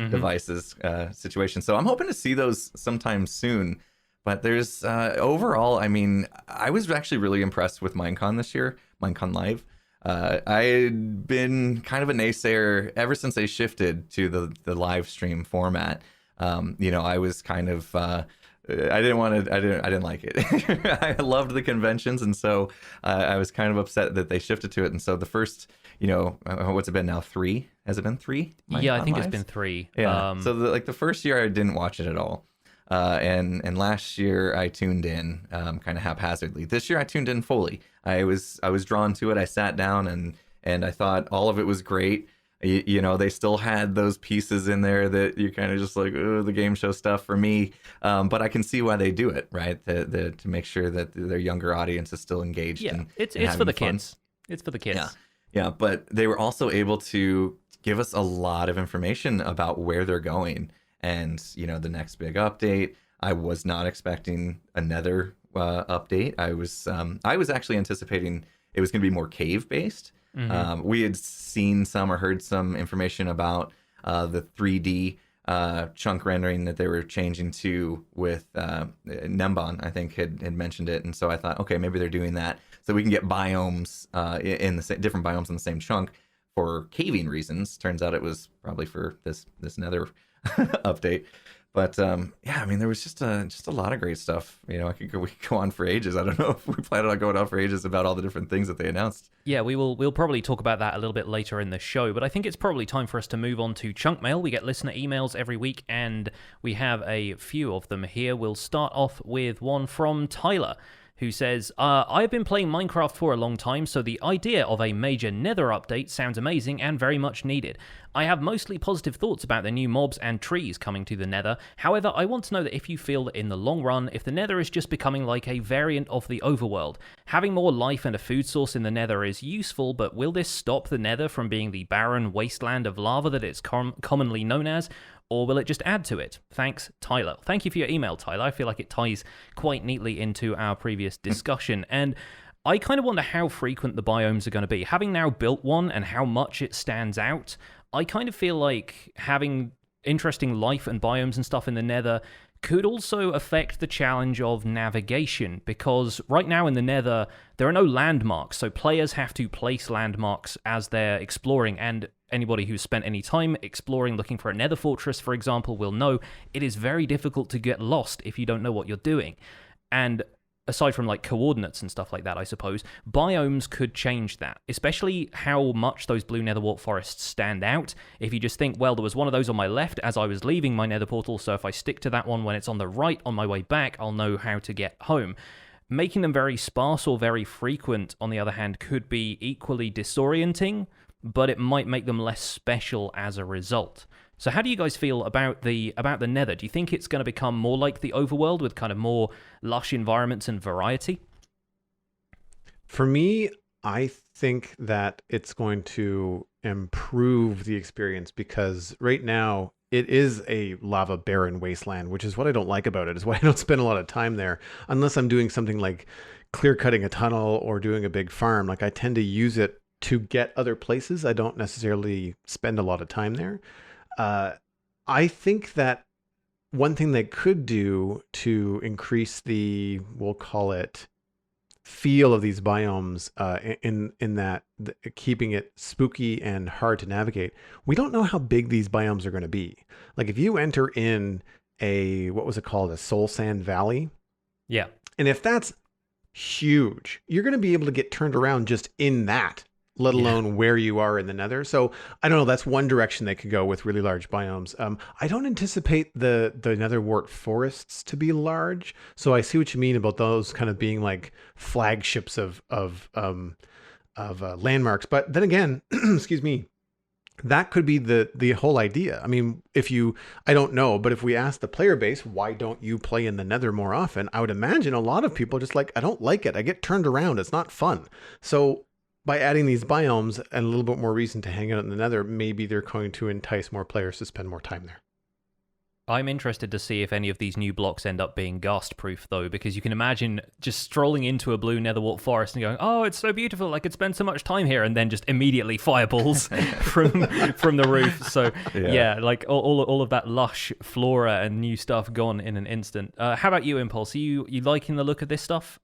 devices situation. So I'm hoping to see those sometime soon. But there's overall, I mean, I was actually really impressed with Minecon this year, Minecon Live. I had been kind of a naysayer ever since they shifted to the live stream format. I was kind of I didn't like it. I loved the conventions, and so I was kind of upset that they shifted to it. And so the first, what's it been now? 3? Has it been 3? Yeah, I think it's been 3. Yeah. So the first year I didn't watch it at all. And last year I tuned in kind of haphazardly. This year I tuned in fully. I was drawn to it. I sat down and I thought all of it was great. They still had those pieces in there that you kind of just like, oh, the game show stuff for me. But I can see why they do it, right? To make sure that their younger audience is still engaged. Yeah, and it's and for the having fun. kids. It's for the kids. Yeah. But they were also able to give us a lot of information about where they're going, and the next big update. I was not expecting another update. I was actually anticipating it was going to be more cave based. We had seen some or heard some information about the 3D chunk rendering that they were changing to with Nembon, I think had mentioned it. And so I thought, okay, maybe they're doing that so we can get biomes in the different biomes in the same chunk for caving reasons. Turns out it was probably for this nether update. But yeah, I mean, there was just a lot of great stuff. We could go on for ages. I don't know if we plan on going on for ages about all the different things that they announced. Yeah, we'll probably talk about that a little bit later in the show, but I think it's probably time for us to move on to Chunk Mail. We get listener emails every week, and we have a few of them here. We'll start off with one from Tyler, who says, I've been playing Minecraft for a long time, so the idea of a major Nether update sounds amazing and very much needed. I have mostly positive thoughts about the new mobs and trees coming to the Nether. However, I want to know that if you feel that in the long run, if the Nether is just becoming like a variant of the overworld, having more life and a food source in the Nether is useful, but will this stop the Nether from being the barren wasteland of lava that it's commonly known as? Or will it just add to it? Thanks, Tyler. Thank you for your email, Tyler. I feel like it ties quite neatly into our previous discussion. And I kind of wonder how frequent the biomes are going to be. Having now built one and how much it stands out, I kind of feel like having interesting life and biomes and stuff in the Nether could also affect the challenge of navigation, because right now in the Nether, there are no landmarks, so players have to place landmarks as they're exploring, and anybody who's spent any time exploring, looking for a Nether fortress, for example, will know it is very difficult to get lost if you don't know what you're doing. And aside from like coordinates and stuff like that, I suppose, biomes could change that, especially how much those blue netherwart forests stand out. If you just think, well, there was one of those on my left as I was leaving my nether portal, so if I stick to that one when it's on the right on my way back, I'll know how to get home. Making them very sparse or very frequent, on the other hand, could be equally disorienting, but it might make them less special as a result. So how do you guys feel about the Nether? Do you think it's going to become more like the overworld with kind of more lush environments and variety? For me, I think that it's going to improve the experience, because right now it is a lava barren wasteland, which is what I don't like about it, is why I don't spend a lot of time there unless I'm doing something like clear cutting a tunnel or doing a big farm. Like, I tend to use it to get other places. I don't necessarily spend a lot of time there. I think that one thing they could do to increase the, we'll call it, feel of these biomes, in that keeping it spooky and hard to navigate. We don't know how big these biomes are going to be. Like, if you enter in what was it called, a soul sand valley? Yeah. And if that's huge, you're going to be able to get turned around just in that, let alone where you are in the Nether. So I don't know, that's one direction they could go with really large biomes. I don't anticipate the netherwart forests to be large. So I see what you mean about those kind of being like flagships of landmarks. But then again, excuse me, that could be the whole idea. I mean, I don't know, but if we ask the player base, why don't you play in the Nether more often? I would imagine a lot of people are just like, I don't like it. I get turned around. It's not fun. So by adding these biomes and a little bit more reason to hang out in the Nether, maybe they're going to entice more players to spend more time there. I'm interested to see if any of these new blocks end up being ghast-proof, though, because you can imagine just strolling into a blue netherwart forest and going, oh, it's so beautiful, I could spend so much time here, and then just immediately fireballs from the roof. So, yeah, like all of that lush flora and new stuff gone in an instant. How about you, Impulse? Are you liking the look of this stuff?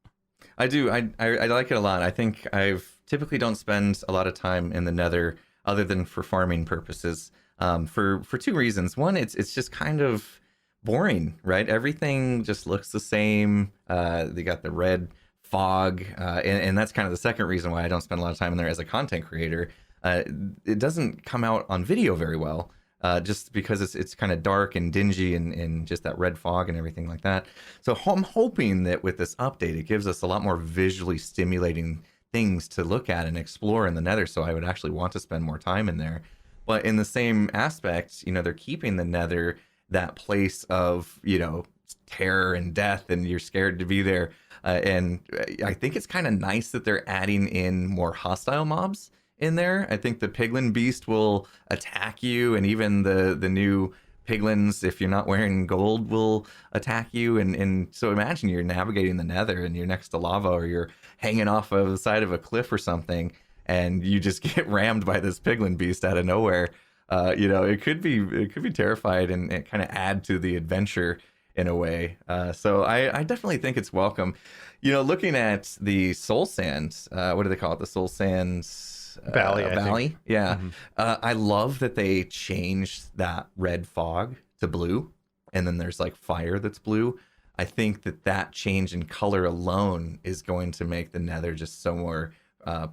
I do. I like it a lot. I think I've typically don't spend a lot of time in the Nether other than for farming purposes. For two reasons. One, it's just kind of boring, right? Everything just looks the same. They got the red fog, and that's kind of the second reason why I don't spend a lot of time in there as a content creator. It doesn't come out on video very well, just because it's kind of dark and dingy and just that red fog and everything like that. So I'm hoping that with this update, it gives us a lot more visually stimulating things to look at and explore in the Nether, so I would actually want to spend more time in there. But in the same aspect, they're keeping the nether that place of, terror and death, and you're scared to be there. And I think it's kind of nice that they're adding in more hostile mobs in there. I think the piglin beast will attack you, and even the new piglins, if you're not wearing gold, will attack you. And so imagine you're navigating the nether and you're next to lava, or you're hanging off of the side of a cliff or something, and you just get rammed by this piglin beast out of nowhere. It could be terrified, and it kind of add to the adventure in a way. So I definitely think it's welcome. Looking at the Soul Sands, what do they call it? The Soul Sands Valley. Valley. Yeah. Mm-hmm. I love that they changed that red fog to blue, and then there's like fire that's blue. I think that change in color alone is going to make the nether just so more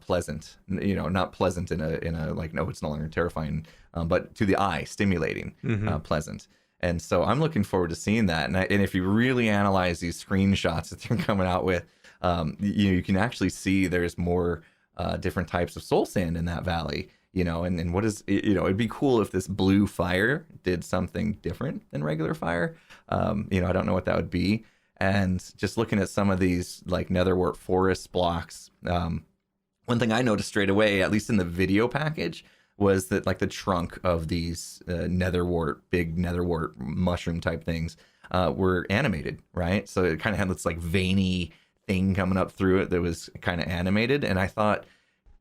pleasant. Not pleasant in a like, no, it's no longer terrifying, but to the eye, stimulating, pleasant. And so I'm looking forward to seeing that. And if you really analyze these screenshots that they're coming out with, you can actually see there's more different types of soul sand in that valley. And what is, it'd be cool if this blue fire did something different than regular fire. I don't know what that would be. And just looking at some of these like netherwort forest blocks, one thing I noticed straight away, at least in the video package, was that like the trunk of these big netherwort mushroom type things were animated, right? So it kind of had this like veiny thing coming up through it that was kind of animated. And I thought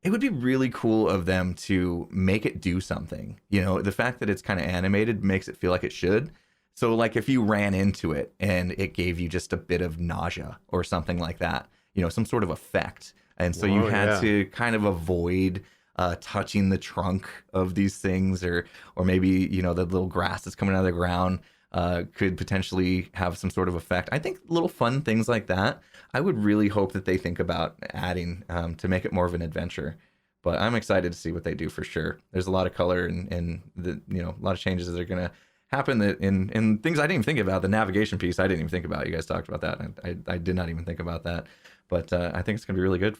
it would be really cool of them to make it do something. The fact that it's kind of animated makes it feel like it should. So like if you ran into it and it gave you just a bit of nausea or something like that, some sort of effect. And so you had to kind of avoid touching the trunk of these things, or maybe the little grass that's coming out of the ground could potentially have some sort of effect. I think little fun things like that, I would really hope that they think about adding to make it more of an adventure. But I'm excited to see what they do for sure. There's a lot of color and a lot of changes that are going to happen that in things I didn't even think about. The navigation piece I didn't even think about. You guys talked about that. I did not even think about that. But I think it's going to be really good.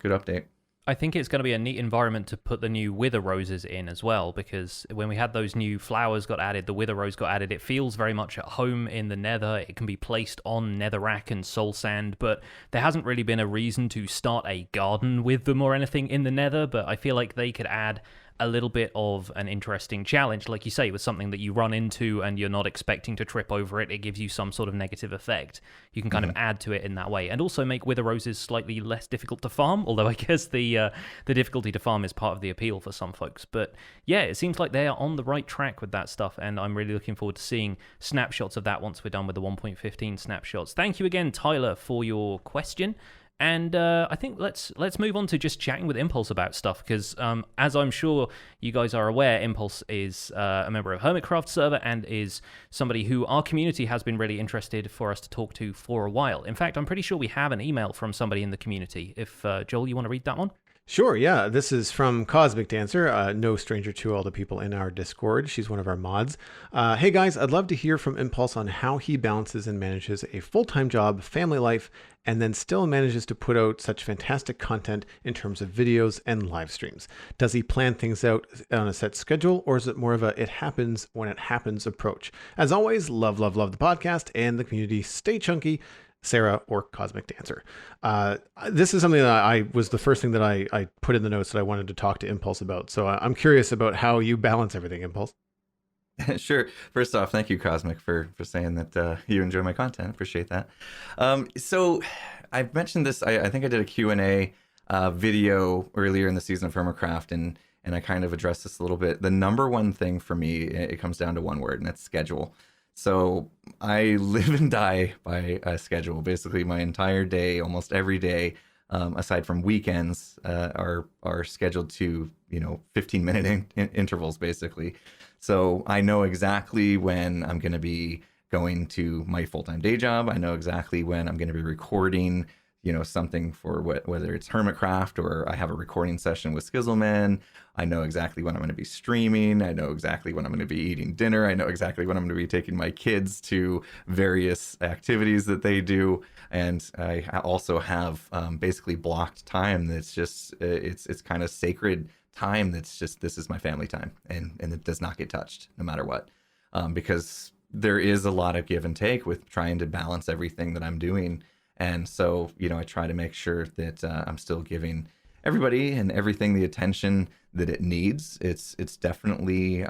Good update. I think it's going to be a neat environment to put the new wither roses in as well, because when we had those new flowers got added, the wither rose got added, it feels very much at home in the nether. It can be placed on netherrack and soul sand, but there hasn't really been a reason to start a garden with them or anything in the nether. But I feel like they could add a little bit of an interesting challenge, like you say, with something that you run into and you're not expecting to trip over it. It gives you some sort of negative effect. You can kind of add to it in that way, and also make wither roses slightly less difficult to farm, although I guess the difficulty to farm is part of the appeal for some folks. But yeah, it seems like they are on the right track with that stuff, and I'm really looking forward to seeing snapshots of that once we're done with the 1.15 snapshots. Thank you again, Tyler, for your question. And I think let's move on to just chatting with Impulse about stuff, because as I'm sure you guys are aware, Impulse is a member of Hermitcraft server and is somebody who our community has been really interested for us to talk to for a while. In fact, I'm pretty sure we have an email from somebody in the community. If Joel, you want to read that one? Sure, yeah. This is from Cosmic Dancer, no stranger to all the people in our Discord. She's one of our mods. Hey guys, I'd love to hear from Impulse on how he balances and manages a full-time job, family life, and then still manages to put out such fantastic content in terms of videos and live streams. Does he plan things out on a set schedule, or is it more of a it happens when it happens approach? As always, love the podcast and the community. Stay chunky. Sarah or Cosmic Dancer. This is something that I was the first thing that I put in the notes that I wanted to talk to Impulse about. So I'm curious about how you balance everything, Impulse. Sure. First off, thank you, Cosmic, for saying that you enjoy my content. Appreciate that. So I've mentioned this. I think I did a Q&A video earlier in the season of Hermitcraft, and I kind of addressed this a little bit. The number one thing for me, it comes down to one word, and that's schedule. So I live and die by a schedule. Basically, my entire day, almost every day, aside from weekends, are scheduled to 15-minute intervals, basically. So I know exactly when I'm going to be going to my full-time day job. I know exactly when I'm going to be recording, something for whether it's Hermitcraft or I have a recording session with Skizzleman. I know exactly when I'm going to be streaming. I know exactly when I'm going to be eating dinner. I know exactly when I'm going to be taking my kids to various activities that they do. And I also have basically blocked time that's just, it's kind of sacred time that's just, this is my family time, and it does not get touched no matter what. Because there is a lot of give and take with trying to balance everything that I'm doing. And so, I try to make sure that I'm still giving everybody and everything the attention that it needs. It's definitely,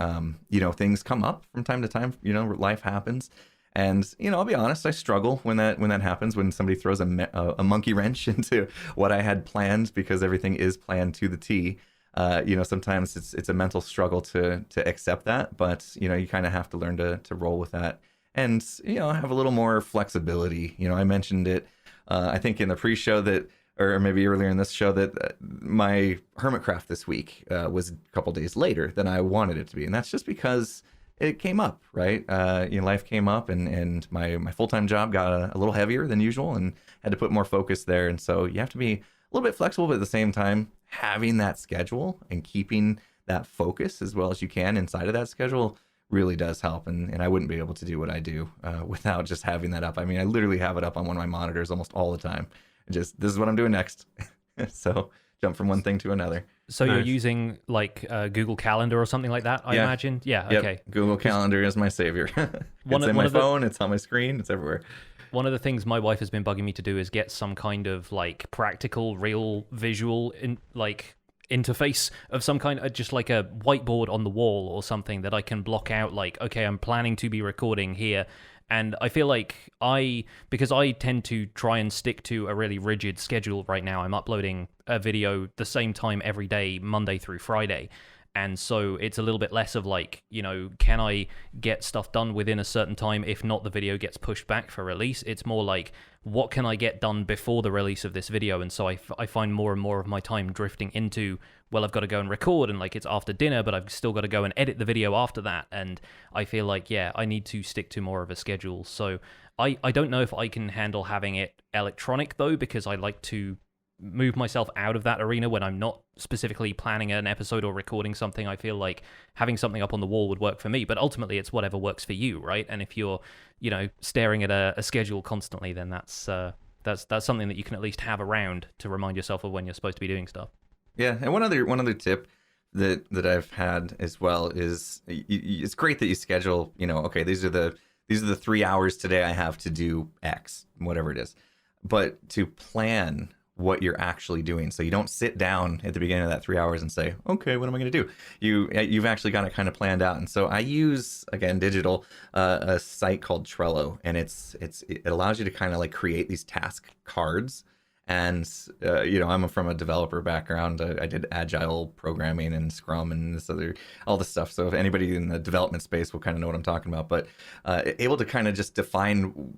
things come up from time to time, life happens. And, I'll be honest, I struggle when that happens, when somebody throws a monkey wrench into what I had planned, because everything is planned to the T. Sometimes it's a mental struggle to accept that, but, you kind of have to learn to roll with that and, have a little more flexibility. I mentioned it, I think in the pre-show that, or maybe earlier in this show, that my Hermitcraft this week was a couple days later than I wanted it to be. And that's just because it came up, right? Life came up, and my full-time job got a little heavier than usual and had to put more focus there. And so you have to be a little bit flexible, but at the same time, having that schedule and keeping that focus as well as you can inside of that schedule really does help. And I wouldn't be able to do what I do without just having that up. I mean, I literally have it up on one of my monitors almost all the time. This is what I'm doing next. So jump from one thing to another. So You're using like Google Calendar or something like that, I imagine? Yeah, yep. Okay. Google Calendar is my savior. It's in my phone, it's on my screen, it's everywhere. One of the things my wife has been bugging me to do is get some kind of like practical, real visual interface of some kind, just like a whiteboard on the wall or something that I can block out, like, okay, I'm planning to be recording here. And I feel like because I tend to try and stick to a really rigid schedule right now, I'm uploading a video the same time every day, Monday through Friday. And so it's a little bit less of like, can I get stuff done within a certain time? If not, the video gets pushed back for release. It's more like, what can I get done before the release of this video? And so I find more and more of my time drifting into, well, I've got to go and record, and like it's after dinner, but I've still got to go and edit the video after that. And I feel like, I need to stick to more of a schedule. So I don't know if I can handle having it electronic though, because I like to move myself out of that arena when I'm not specifically planning an episode or recording something. I feel like having something up on the wall would work for me, but ultimately it's whatever works for you, right? And if you're, staring at a schedule constantly, then that's something that you can at least have around to remind yourself of when you're supposed to be doing stuff. Yeah, and one other tip that I've had as well is it's great that you schedule. Okay, these are the 3 hours today I have to do X, whatever it is, but to plan what you're actually doing, so you don't sit down at the beginning of that 3 hours and say, okay, what am I going to do? You've actually got it kind of planned out. And so I use, again, digital, a site called Trello, and it allows you to kind of like create these task cards. And I'm from a developer background. I did agile programming and Scrum and all this stuff. So if anybody in the development space will kind of know what I'm talking about, but able to kind of just define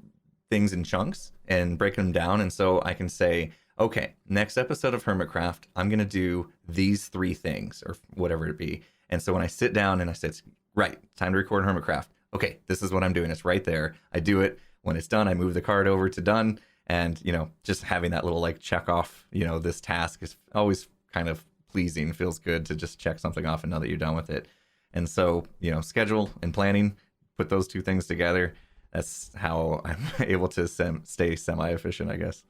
things in chunks and break them down. And so I can say, okay, next episode of Hermitcraft, I'm going to do these 3 things or whatever it be. And so when I sit down and I said, right, time to record Hermitcraft. Okay, this is what I'm doing. It's right there. I do it. When it's done, I move the card over to done. And, just having that little like check off, this task is always kind of pleasing. Feels good to just check something off and know that you're done with it. And so, schedule and planning, put those 2 things together. That's how I'm able to stay semi-efficient, I guess.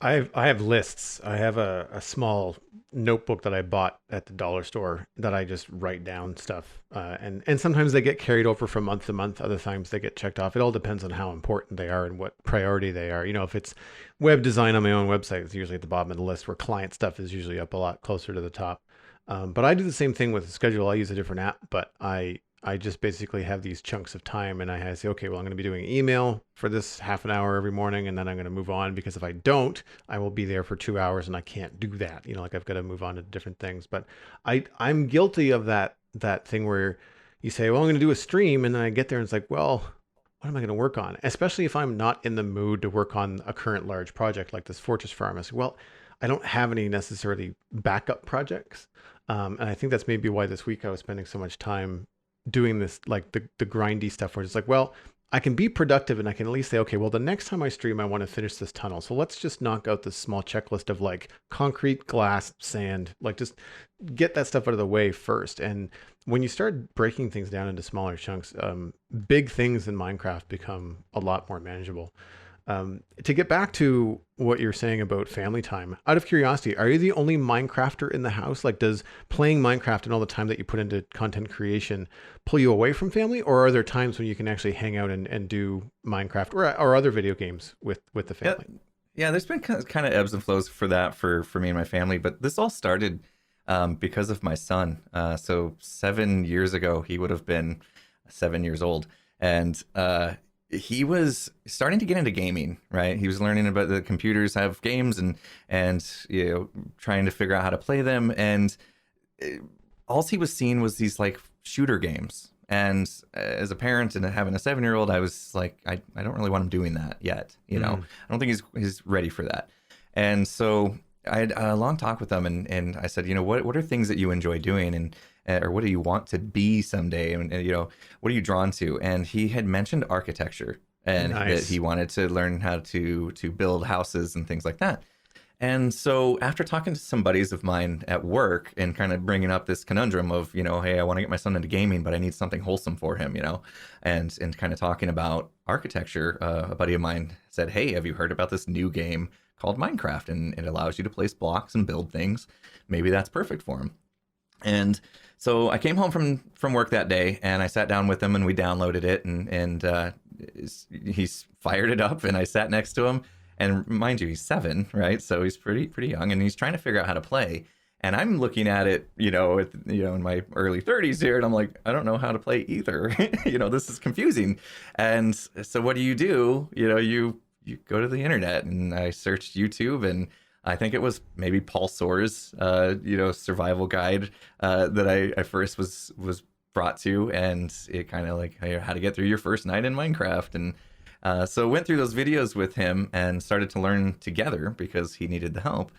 I have lists. I have a small notebook that I bought at the dollar store that I just write down stuff. And sometimes they get carried over from month to month. Other times they get checked off. It all depends on how important they are and what priority they are. If it's web design on my own website, it's usually at the bottom of the list, where client stuff is usually up a lot closer to the top. But I do the same thing with the schedule. I use a different app, but I just basically have these chunks of time, and I say, okay, well, I'm going to be doing email for this half an hour every morning, and then I'm going to move on, because if I don't, I will be there for 2 hours and I can't do that. Like I've got to move on to different things. But I'm guilty of that thing where you say, well, I'm going to do a stream, and then I get there and it's like, well, what am I going to work on? Especially if I'm not in the mood to work on a current large project like this Fortress Farm. I say, well, I don't have any necessarily backup projects. And I think that's maybe why this week I was spending so much time doing this, like the grindy stuff, where it's like, well, I can be productive and I can at least say, okay, well, the next time I stream, I want to finish this tunnel. So let's just knock out this small checklist of like concrete, glass, sand, like just get that stuff out of the way first. And when you start breaking things down into smaller chunks, big things in Minecraft become a lot more manageable. To get back to what you're saying about family time, out of curiosity, are you the only Minecrafter in the house? Like, does playing Minecraft and all the time that you put into content creation pull you away from family, or are there times when you can actually hang out and do Minecraft or other video games with the family? Yeah, there's been kind of ebbs and flows for that for me and my family, but this all started because of my son. So 7 years ago, he would have been 7 years old, and he was starting to get into gaming, right? He was learning about the computers have games and trying to figure out how to play them. And all he was seeing was these like shooter games. And as a parent and having a 7-year-old, I was like, I don't really want him doing that yet. I don't think he's ready for that. And so I had a long talk with him, and I said, what are things that you enjoy doing, or what do you want to be someday, and what are you drawn to? And he had mentioned architecture, and Nice. that he wanted to learn how to build houses and things like that. And so after talking to some buddies of mine at work and kind of bringing up this conundrum of, hey, I want to get my son into gaming, but I need something wholesome for him, and kind of talking about architecture, a buddy of mine said, hey, have you heard about this new game called Minecraft? And it allows you to place blocks and build things. Maybe that's perfect for him. And so I came home from work that day, and I sat down with him, and we downloaded it, and he's fired it up, and I sat next to him. And mind you, he's 7, right? So he's pretty young, and he's trying to figure out how to play. And I'm looking at it, in my early 30s here, and I'm like, I don't know how to play either. This is confusing. And so what do? You go to the internet, and I searched YouTube, and I think it was maybe Paul Soares, survival guide that I first was brought to, and it kind of like how to get through your first night in Minecraft. And so went through those videos with him and started to learn together because he needed the help.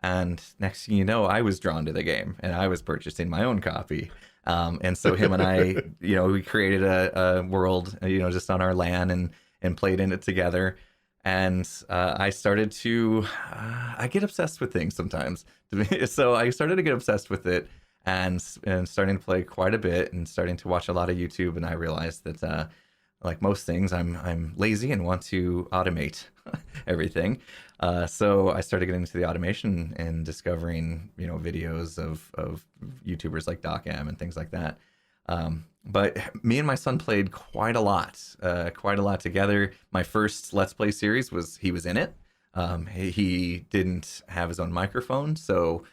And next thing you know, I was drawn to the game, and I was purchasing my own copy. And so him and I, we created a world, just on our LAN and played in it together. And I started to, I get obsessed with things sometimes. So I started to get obsessed with it and starting to play quite a bit and starting to watch a lot of YouTube. And I realized that, like most things, I'm lazy and want to automate everything. So I started getting into the automation and discovering, videos of YouTubers like DocM and things like that. But me and my son played quite a lot together. My first Let's Play series he was in it. He didn't have his own microphone, so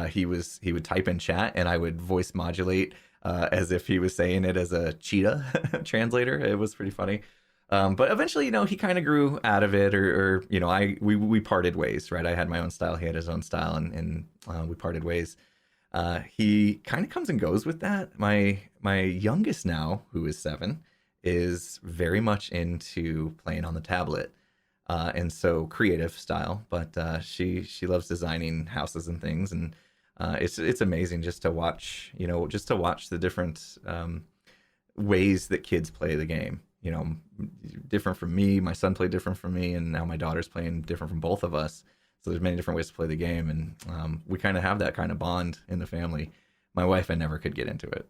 he would type in chat, and I would voice modulate as if he was saying it as a cheetah translator. It was pretty funny. But eventually, he kind of grew out of it, or we parted ways, right? I had my own style, he had his own style, and we parted ways. He kind of comes and goes with that. My youngest now, who is 7, is very much into playing on the tablet, and so creative style. But she loves designing houses and things, and it's amazing just to watch the different ways that kids play the game. Different from me. My son played different from me, and now my daughter's playing different from both of us. So there's many different ways to play the game, and we kind of have that kind of bond in the family. My wife, I never could get into it.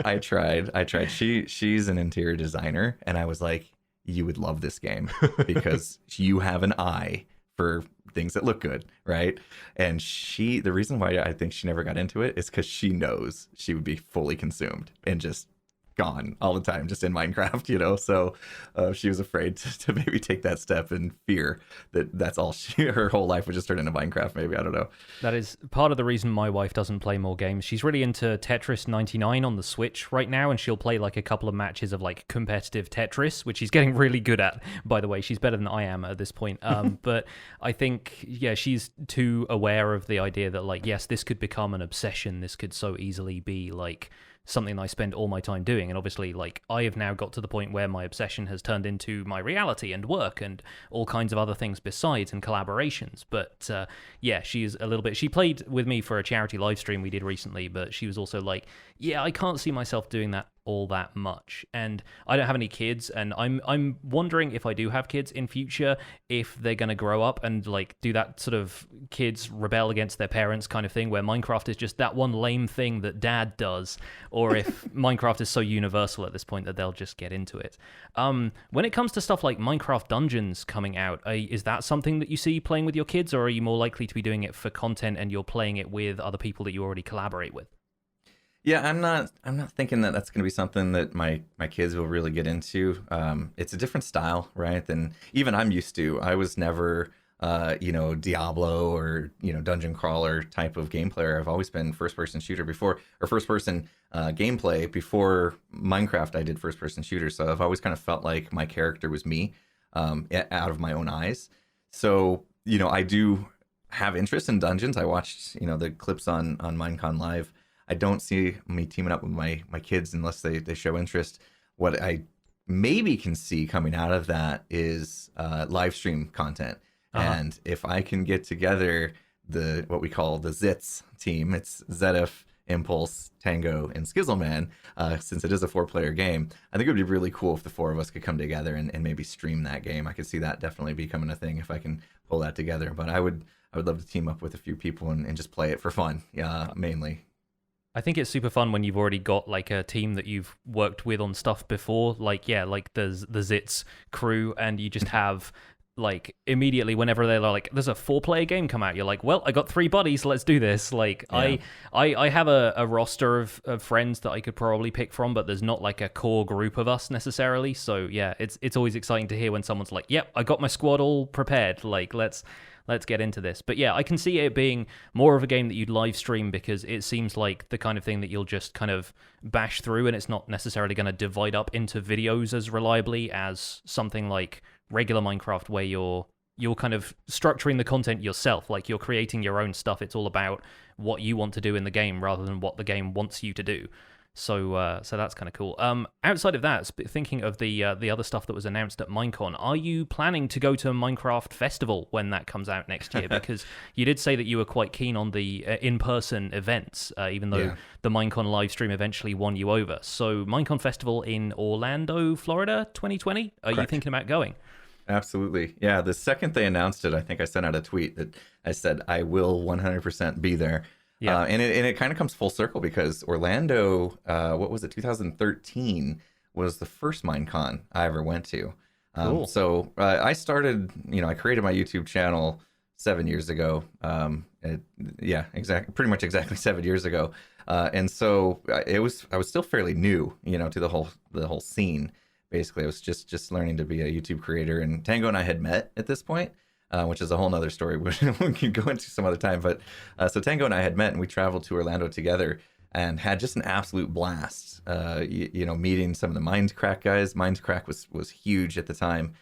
I tried. She's an interior designer, and I was like, you would love this game because you have an eye for things that look good, right? And the reason why I think she never got into it is because she knows she would be fully consumed and just gone all the time, just in Minecraft, so she was afraid to maybe take that step in fear that's all her whole life would just turn into Minecraft. Maybe, I don't know. That is part of the reason my wife doesn't play more games. She's really into Tetris 99 on the Switch right now, and she'll play like a couple of matches of like competitive Tetris, which she's getting really good at, by the way. She's better than I am at this point. But I think, she's too aware of the idea that like, yes, this could become an obsession. This could so easily be like something I spend all my time doing. And obviously, like, I have now got to the point where my obsession has turned into my reality and work and all kinds of other things besides, and collaborations. But she's a little bit, she played with me for a charity live stream we did recently, but she was also like, I can't see myself doing that all that much. And I don't have any kids, and I'm wondering if I do have kids in future, if they're going to grow up and like do that sort of kids rebel against their parents kind of thing, where Minecraft is just that one lame thing that dad does, or if Minecraft is so universal at this point that they'll just get into it. When it comes to stuff like Minecraft Dungeons coming out, is that something that you see playing with your kids, or are you more likely to be doing it for content and you're playing it with other people that you already collaborate with? Yeah, I'm not thinking that that's going to be something that my kids will really get into. It's a different style, right? Than even I'm used to. I was never Diablo or dungeon crawler type of game player. I've always been first person shooter before, or first person gameplay before Minecraft. I did first person shooter, so I've always kind of felt like my character was me, out of my own eyes. So I do have interest in dungeons. I watched the clips on Minecon Live. I don't see me teaming up with my kids unless they show interest. What I maybe can see coming out of that is live stream content. And if I can get together what we call the Zits team, it's Zedif, Impulse, Tango, and Skizzleman, since it is a 4-player game, I think it would be really cool if the 4 of us could come together and maybe stream that game. I could see that definitely becoming a thing if I can pull that together. But I would love to team up with a few people and just play it for fun, mainly. I think it's super fun when you've already got like a team that you've worked with on stuff before, like like the Zits crew, and you just have like immediately whenever they're like, there's a 4-player game come out, you're like, well, I got 3 buddies, let's do this. Like I have a roster of friends that I could probably pick from, but there's not like a core group of us necessarily. So yeah, it's always exciting to hear when someone's like, yep, I got my squad all prepared, like let's get into this. But yeah, I can see it being more of a game that you'd live stream, because it seems like the kind of thing that you'll just kind of bash through, and it's not necessarily going to divide up into videos as reliably as something like regular Minecraft, where you're kind of structuring the content yourself, like you're creating your own stuff. It's all about what you want to do in the game rather than what the game wants you to do. So that's kind of cool. Outside of that, thinking of the other stuff that was announced at Minecon, are you planning to go to Minecraft Festival when that comes out next year? Because you did say that you were quite keen on the in-person events, even though the Minecon live stream eventually won you over. So Minecon Festival in Orlando, Florida, 2020. Are you thinking about going? Absolutely. Yeah, the second they announced it, I think I sent out a tweet that I said I will 100% be there. Yeah. And it kind of comes full circle, because Orlando, what was it, 2013 was the first Minecon I ever went to. Cool. So I started, I created my YouTube channel 7 years ago. Pretty much exactly 7 years ago. And so I was still fairly new, to the whole scene. Basically, I was just learning to be a YouTube creator, and Tango and I had met at this point. Which is a whole nother story we can go into some other time. But so Tango and I had met, and we traveled to Orlando together and had just an absolute blast. Meeting some of the Minecraft guys. Minecraft was huge at the time,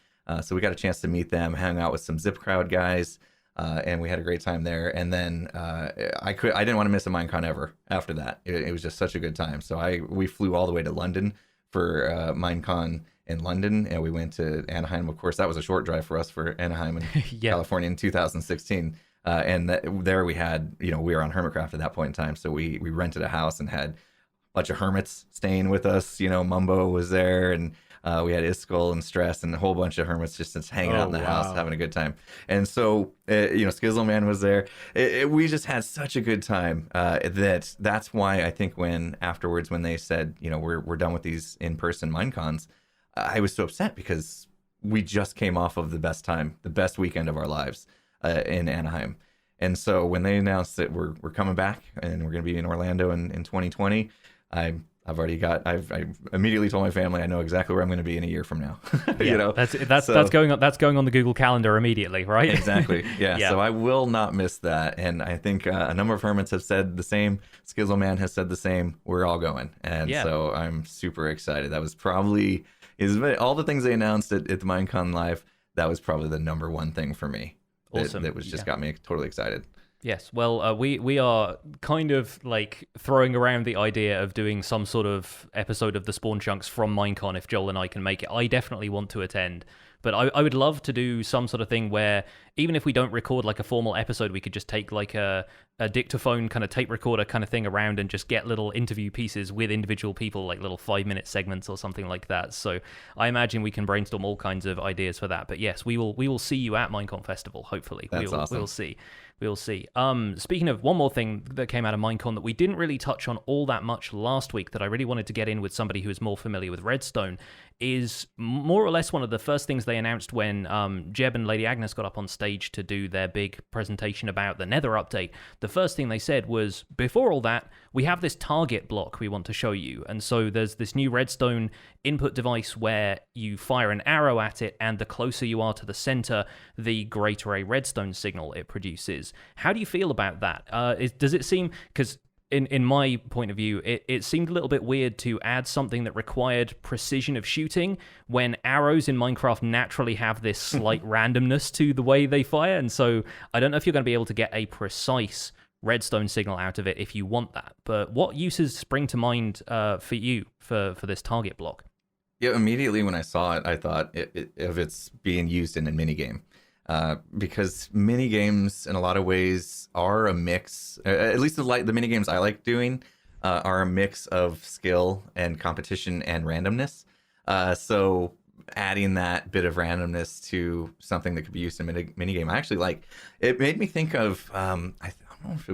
so we got a chance to meet them, hang out with some Zip Crowd guys, and we had a great time there. And then I didn't want to miss a Minecon ever after that. It was just such a good time. So we flew all the way to London for Minecon in London, and we went to Anaheim. Of course, that was a short drive for us, for Anaheim in California in 2016. And there we had, we were on Hermitcraft at that point in time, so we rented a house and had a bunch of hermits staying with us. Mumbo was there, and we had Iskall and Stress and a whole bunch of hermits just hanging out in the house, having a good time. And so, Skizzleman was there. We just had such a good time that's why I think when they said, we're done with these in-person Minecons, I was so upset, because we just came off of the best weekend of our lives in Anaheim. And so when they announced that we're coming back and we're going to be in Orlando in 2020, I immediately told my family I know exactly where I'm going to be in a year from now. That's going on the Google Calendar immediately, right? Exactly. Yeah. So I will not miss that. And I think a number of hermits have said the same. Skizzleman has said the same. We're all going. And so I'm super excited. That was probably all the things they announced at the Minecon Live. That was probably the number one thing for me. Awesome. That was just got me totally excited. Yes, well, we are kind of like throwing around the idea of doing some sort of episode of the Spawn Chunks from Minecon if Joel and I can make it. I definitely want to attend, But I would love to do some sort of thing where even if we don't record like a formal episode, we could just take like a dictaphone kind of tape recorder kind of thing around and just get little interview pieces with individual people, like little 5-minute segments or something like that. So I imagine we can brainstorm all kinds of ideas for that. But yes, we will see you at Minecon Festival, hopefully. That's awesome. We'll see. We'll see. Speaking of one more thing that came out of Minecon that we didn't really touch on all that much last week that I really wanted to get in with somebody who is more familiar with Redstone is more or less one of the first things they announced when Jeb and Lady Agnes got up on stage to do their big presentation about the Nether update. The first thing they said was, before all that, we have this target block we want to show you. And so there's this new Redstone input device where you fire an arrow at it, and the closer you are to the center, the greater a redstone signal it produces. How do you feel about that? Does it seem, because in my point of view, it seemed a little bit weird to add something that required precision of shooting when arrows in Minecraft naturally have this slight randomness to the way they fire. And so I don't know if you're going to be able to get a precise redstone signal out of it if you want that. But what uses spring to mind for you for this target block? Yeah, immediately when I saw it, I thought of it's being used in a minigame. Because mini games in a lot of ways are a mix, at least the mini games I like doing are a mix of skill and competition and randomness. So adding that bit of randomness to something that could be used in a mini game, I actually like. It made me think of I don't know if it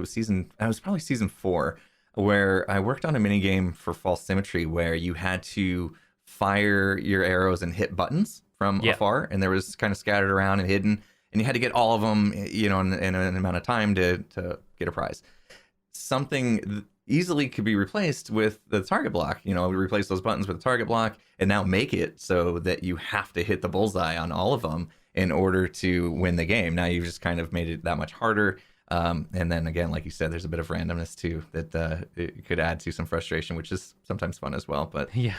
was probably season 4, where I worked on a mini game for False Symmetry where you had to fire your arrows and hit buttons from afar, and there was kind of scattered around and hidden, and you had to get all of them, in an amount of time to get a prize. Something easily could be replaced with the target block. We replace those buttons with the target block, and now make it so that you have to hit the bullseye on all of them in order to win the game. Now you've just kind of made it that much harder. And then again, like you said, there's a bit of randomness too that it could add to some frustration, which is sometimes fun as well. But yeah.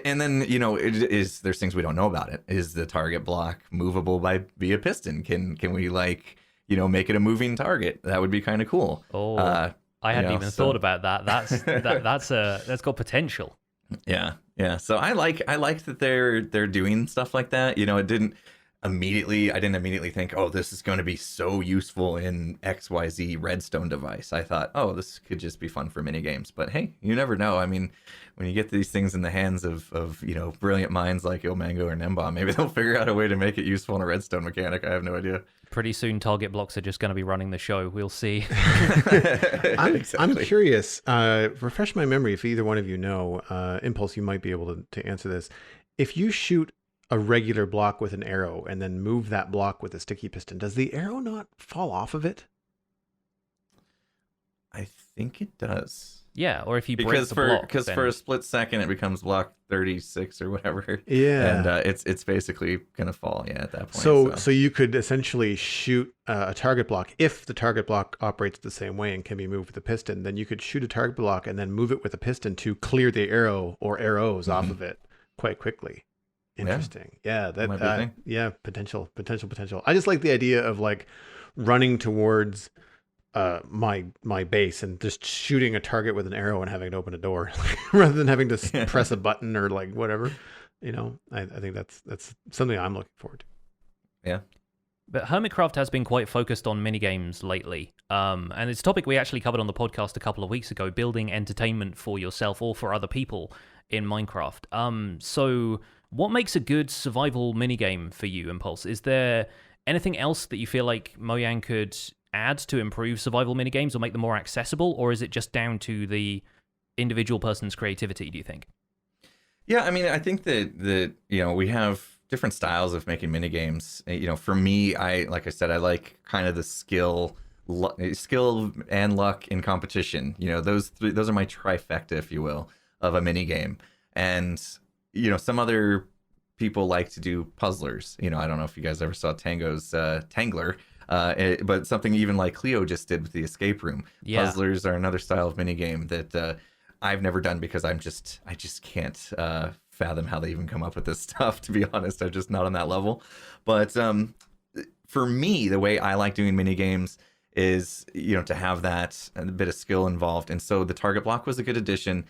And then, there's things we don't know about it. Is the target block movable via piston? Can we make it a moving target? That would be kind of cool. Oh, I hadn't even thought about that. That's got potential. Yeah. So I like that they're doing stuff like that. I didn't immediately think, oh, this is going to be so useful in XYZ redstone device. I thought, oh, this could just be fun for mini games. But hey, you never know. I mean, when you get these things in the hands of brilliant minds like Ilmango or Nembomb, maybe they'll figure out a way to make it useful in a redstone mechanic. I have no idea. Pretty soon, target blocks are just going to be running the show. We'll see. I'm curious. Refresh my memory if either one of you know. Impulse, you might be able to answer this. If you shoot a regular block with an arrow and then move that block with a sticky piston, does the arrow not fall off of it? I think it does. Yeah, or if you break the block. Because for a split second it becomes block 36 or whatever. Yeah. And it's basically going to fall, at that point. So you could essentially shoot a target block. If the target block operates the same way and can be moved with a piston, then you could shoot a target block and then move it with a piston to clear the arrow or arrows off of it quite quickly. Interesting. Yeah, that might be a thing. Yeah, potential. I just like the idea of running towards my base and just shooting a target with an arrow and having to open a door rather than having to press a button or whatever. I think that's something I'm looking forward to. Yeah. But Hermitcraft has been quite focused on minigames lately. And it's a topic we actually covered on the podcast a couple of weeks ago, building entertainment for yourself or for other people in Minecraft. So what makes a good survival minigame for you, Impulse? Is there anything else that you feel like Mojang could add to improve survival minigames or make them more accessible? Or is it just down to the individual person's creativity, do you think? Yeah, I mean, I think that we have different styles of making minigames. For me, like I said, I like kind of the skill and luck in competition. Those are my trifecta, if you will, of a minigame. And some other people like to do puzzlers. I don't know if you guys ever saw Tango's Tangler, but something even like Cleo just did with the escape room. Yeah. Puzzlers are another style of minigame that I've never done because I just can't fathom how they even come up with this stuff. To be honest, I'm just not on that level. But for me, the way I like doing minigames is to have that a bit of skill involved, and so the target block was a good addition.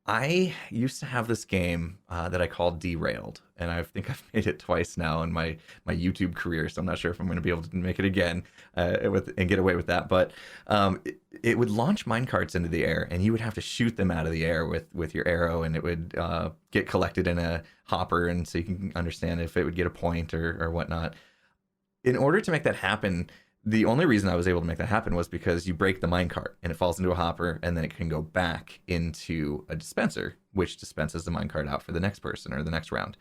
I used to have this game that I called Derailed, and I think I've made it twice now in my YouTube career. So I'm not sure if I'm going to be able to make it again and get away with that. But it would launch minecarts into the air, and you would have to shoot them out of the air with your arrow, and it would get collected in a hopper, and so you can understand if it would get a point or whatnot. In order to make that happen, the only reason I was able to make that happen was because you break the minecart and it falls into a hopper, and then it can go back into a dispenser, which dispenses the minecart out for the next person or the next round.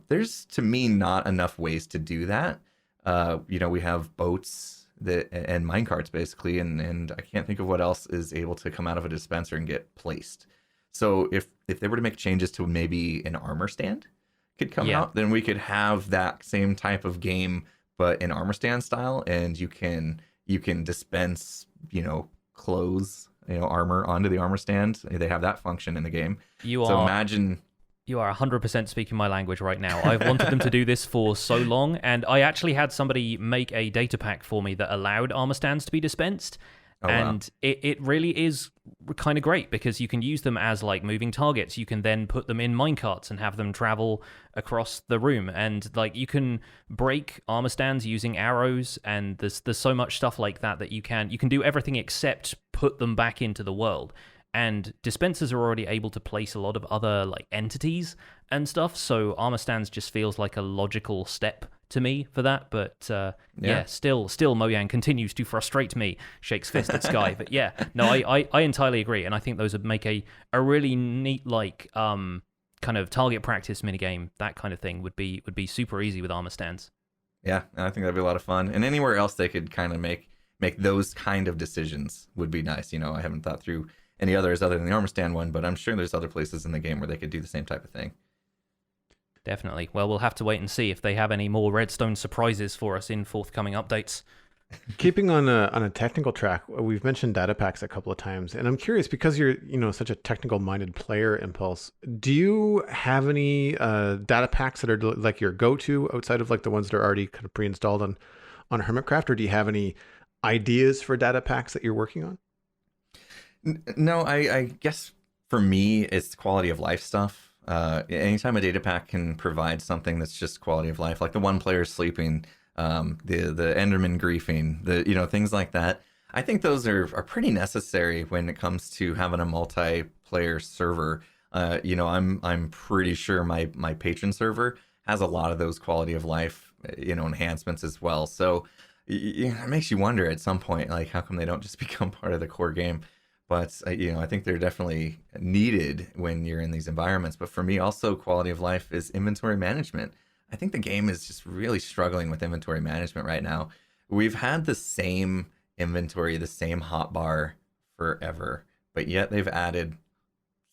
There's, to me, not enough ways to do that. We have boats and minecarts basically, and I can't think of what else is able to come out of a dispenser and get placed. So if they were to make changes to maybe an armor stand could come out, then we could have that same type of game, but in armor stand style, and you can dispense, clothes, armor onto the armor stand. They have that function in the game. You are 100% speaking my language right now. I've wanted them to do this for so long, and I actually had somebody make a data pack for me that allowed armor stands to be dispensed. Wow. It really is kind of great because you can use them as like moving targets. You can then put them in minecarts and have them travel across the room, and like you can break armor stands using arrows, and there's so much stuff like that you can do everything except put them back into the world. And dispensers are already able to place a lot of other like entities and stuff, so armor stands just feels like a logical step to me for that. But still Mojang continues to frustrate me, shakes fist at Sky. But yeah, no, I entirely agree, and I think those would make a really neat like kind of target practice minigame. That kind of thing would be super easy with armor stands. Yeah, I think that'd be a lot of fun. And anywhere else they could kind of make those kind of decisions would be nice. I haven't thought through any others other than the armor stand one, but I'm sure there's other places in the game where they could do the same type of thing. Definitely. Well, we'll have to wait and see if they have any more Redstone surprises for us in forthcoming updates. Keeping on a technical track, we've mentioned data packs a couple of times, and I'm curious because you're such a technical-minded player, Impulse. Do you have any data packs that are like your go-to outside of like the ones that are already kind of pre-installed on Hermitcraft, or do you have any ideas for data packs that you're working on? No, I guess for me, it's quality of life stuff. Anytime a data pack can provide something that's just quality of life, like the one player sleeping, the Enderman griefing, things like that. I think those are pretty necessary when it comes to having a multiplayer server. I'm pretty sure my patron server has a lot of those quality of life, enhancements as well. So it makes you wonder at some point, like, how come they don't just become part of the core game? But, I think they're definitely needed when you're in these environments. But for me, also, quality of life is inventory management. I think the game is just really struggling with inventory management right now. We've had the same inventory, the same hotbar forever, but yet they've added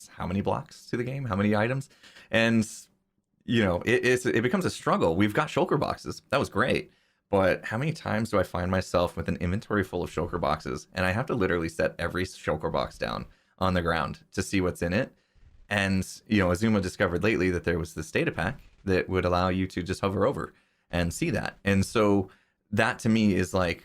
how many blocks to the game? How many items? And, it becomes a struggle. We've got shulker boxes. That was great. But how many times do I find myself with an inventory full of shulker boxes, and I have to literally set every shulker box down on the ground to see what's in it? And, Azuma discovered lately that there was this data pack that would allow you to just hover over and see that. And so that to me is like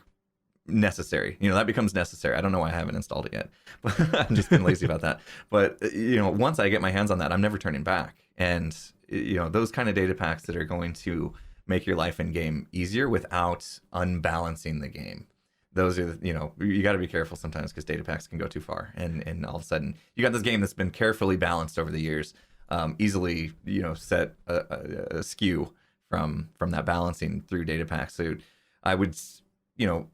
necessary. That becomes necessary. I don't know why I haven't installed it yet, but I've just been lazy about that. But, once I get my hands on that, I'm never turning back. And, those kind of data packs that are going to make your life in game easier without unbalancing the game. Those are, you got to be careful sometimes because data packs can go too far. And all of a sudden you got this game that's been carefully balanced over the years, easily, set a skew from that balancing through data packs. So I would,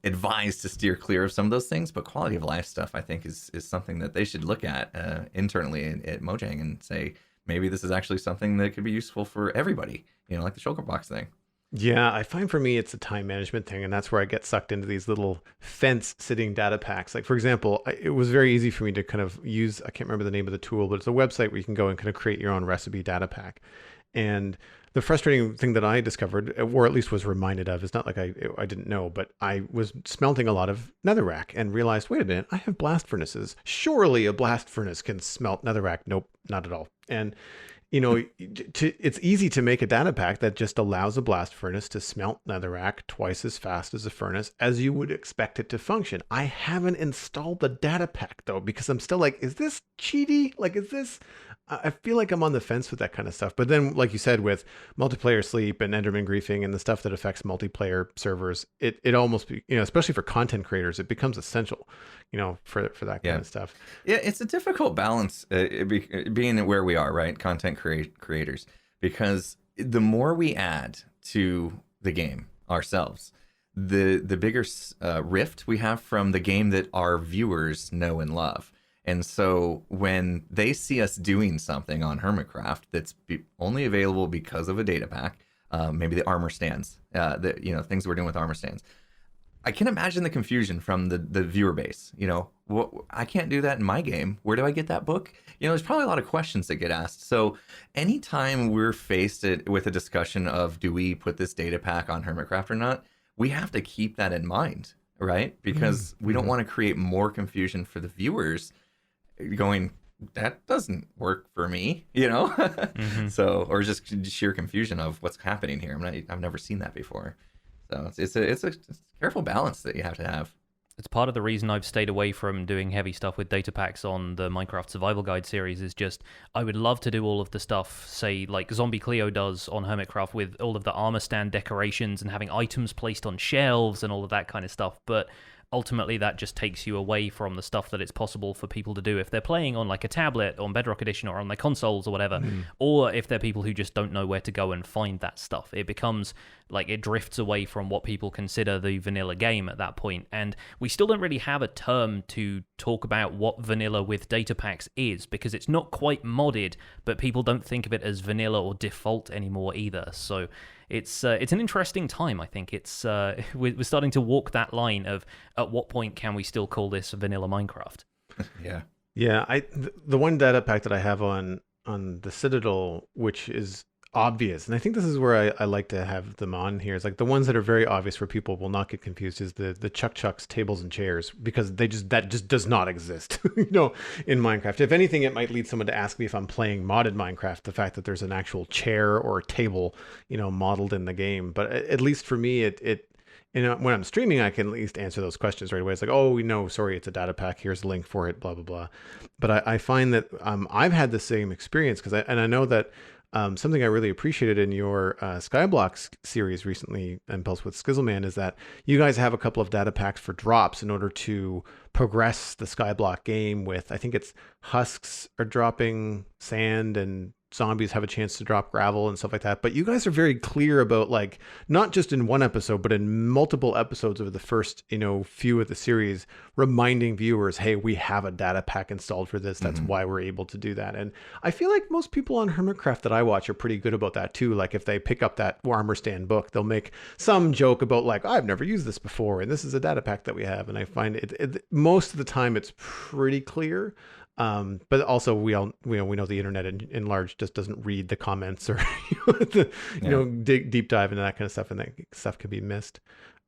advise to steer clear of some of those things, but quality of life stuff, I think is something that they should look at internally at Mojang and say, maybe this is actually something that could be useful for everybody, like the shulker box thing. Yeah, I find for me, it's a time management thing. And that's where I get sucked into these little fence sitting data packs. Like, for example, it was very easy for me to kind of use, I can't remember the name of the tool, but it's a website where you can go and kind of create your own recipe data pack. And the frustrating thing that I discovered, or at least was reminded of, is not like I didn't know, but I was smelting a lot of netherrack and realized, wait a minute, I have blast furnaces. Surely a blast furnace can smelt netherrack. Nope, not at all. And it's easy to make a data pack that just allows a blast furnace to smelt netherrack twice as fast as a furnace as you would expect it to function. I haven't installed the data pack though, because I'm still like, is this cheaty? Like, is this? I feel like I'm on the fence with that kind of stuff. But then, like you said, with multiplayer sleep and Enderman griefing and the stuff that affects multiplayer servers, it almost, especially for content creators, it becomes essential, for that kind of stuff. Yeah, it's a difficult balance being where we are, right? Content creators, because the more we add to the game ourselves, the bigger rift we have from the game that our viewers know and love. And so when they see us doing something on Hermitcraft that's only available because of a data pack, maybe the armor stands, things we're doing with armor stands, I can imagine the confusion from the viewer base. I can't do that in my game. Where do I get that book? There's probably a lot of questions that get asked. So anytime we're faced with a discussion of, do we put this data pack on Hermitcraft or not, we have to keep that in mind, right? Because we don't want to create more confusion for the viewers going, that doesn't work for me, So, or just sheer confusion of what's happening here. I've never seen that before. So it's a careful balance that you have to have. It's part of the reason I've stayed away from doing heavy stuff with data packs on the Minecraft Survival Guide series, is just I would love to do all of the stuff, say, like Zombie Cleo does on Hermitcraft with all of the armor stand decorations and having items placed on shelves and all of that kind of stuff, but ultimately that just takes you away from the stuff that it's possible for people to do if they're playing on like a tablet on Bedrock Edition or on their consoles or whatever, or if they're people who just don't know where to go and find that stuff. It becomes like it drifts away from what people consider the vanilla game at that point. And we still don't really have a term to talk about what vanilla with data packs is, because it's not quite modded, but people don't think of it as vanilla or default anymore either. So it's an interesting time. I think it's we're starting to walk that line of at what point can we still call this vanilla Minecraft? Yeah. The one data pack that I have on the Citadel, which is obvious, and I think this is where I like to have them on here, is like the ones that are very obvious where people will not get confused, is the Chucks tables and chairs, because that just does not exist in Minecraft. If anything, it might lead someone to ask me if I'm playing modded Minecraft, the fact that there's an actual chair or a table modeled in the game. But at least for me, it when I'm streaming, I can at least answer those questions right away. It's like, oh, no, sorry, it's a data pack. Here's a link for it, blah, blah, blah. But I find that I've had the same experience, I know that something I really appreciated in your Skyblock series recently, Impulse with Skizzleman, is that you guys have a couple of data packs for drops in order to progress the Skyblock game with, I think it's husks are dropping sand and zombies have a chance to drop gravel and stuff like that. But you guys are very clear about, like, not just in one episode, but in multiple episodes of the first, few of the series, reminding viewers, hey, we have a data pack installed for this. That's why we're able to do that. And I feel like most people on Hermitcraft that I watch are pretty good about that too. Like if they pick up that armor stand book, they'll make some joke about like, I've never used this before, and this is a data pack that we have. And I find it most of the time it's pretty clear. But also we know the internet in large just doesn't read the comments or dig deep dive into that kind of stuff, and that stuff can be missed.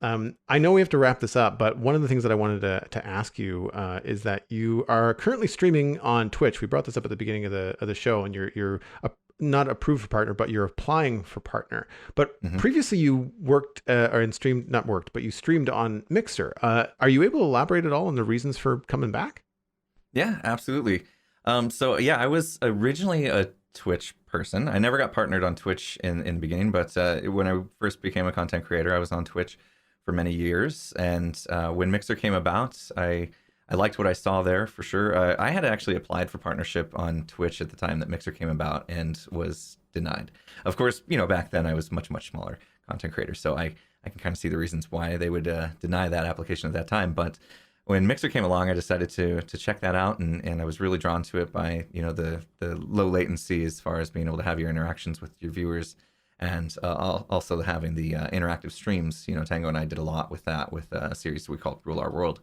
I know we have to wrap this up, but one of the things that I wanted to ask you is that you are currently streaming on Twitch. We brought this up at the beginning of the show, and you're not approved for partner, but you're applying for partner. But previously you worked but you streamed on Mixer. Are you able to elaborate at all on the reasons for coming back? Yeah, absolutely. I was originally a Twitch person. I never got partnered on Twitch in the beginning, but when I first became a content creator, I was on Twitch for many years. And when Mixer came about, I liked what I saw there for sure. I had actually applied for partnership on Twitch at the time that Mixer came about and was denied. Of course, back then I was much, much smaller content creator, so I can kind of see the reasons why they would deny that application at that time. But when Mixer came along, I decided to check that out, and I was really drawn to it by the low latency as far as being able to have your interactions with your viewers, and also having the interactive streams. Tango and I did a lot with that with a series we called Rule Our World,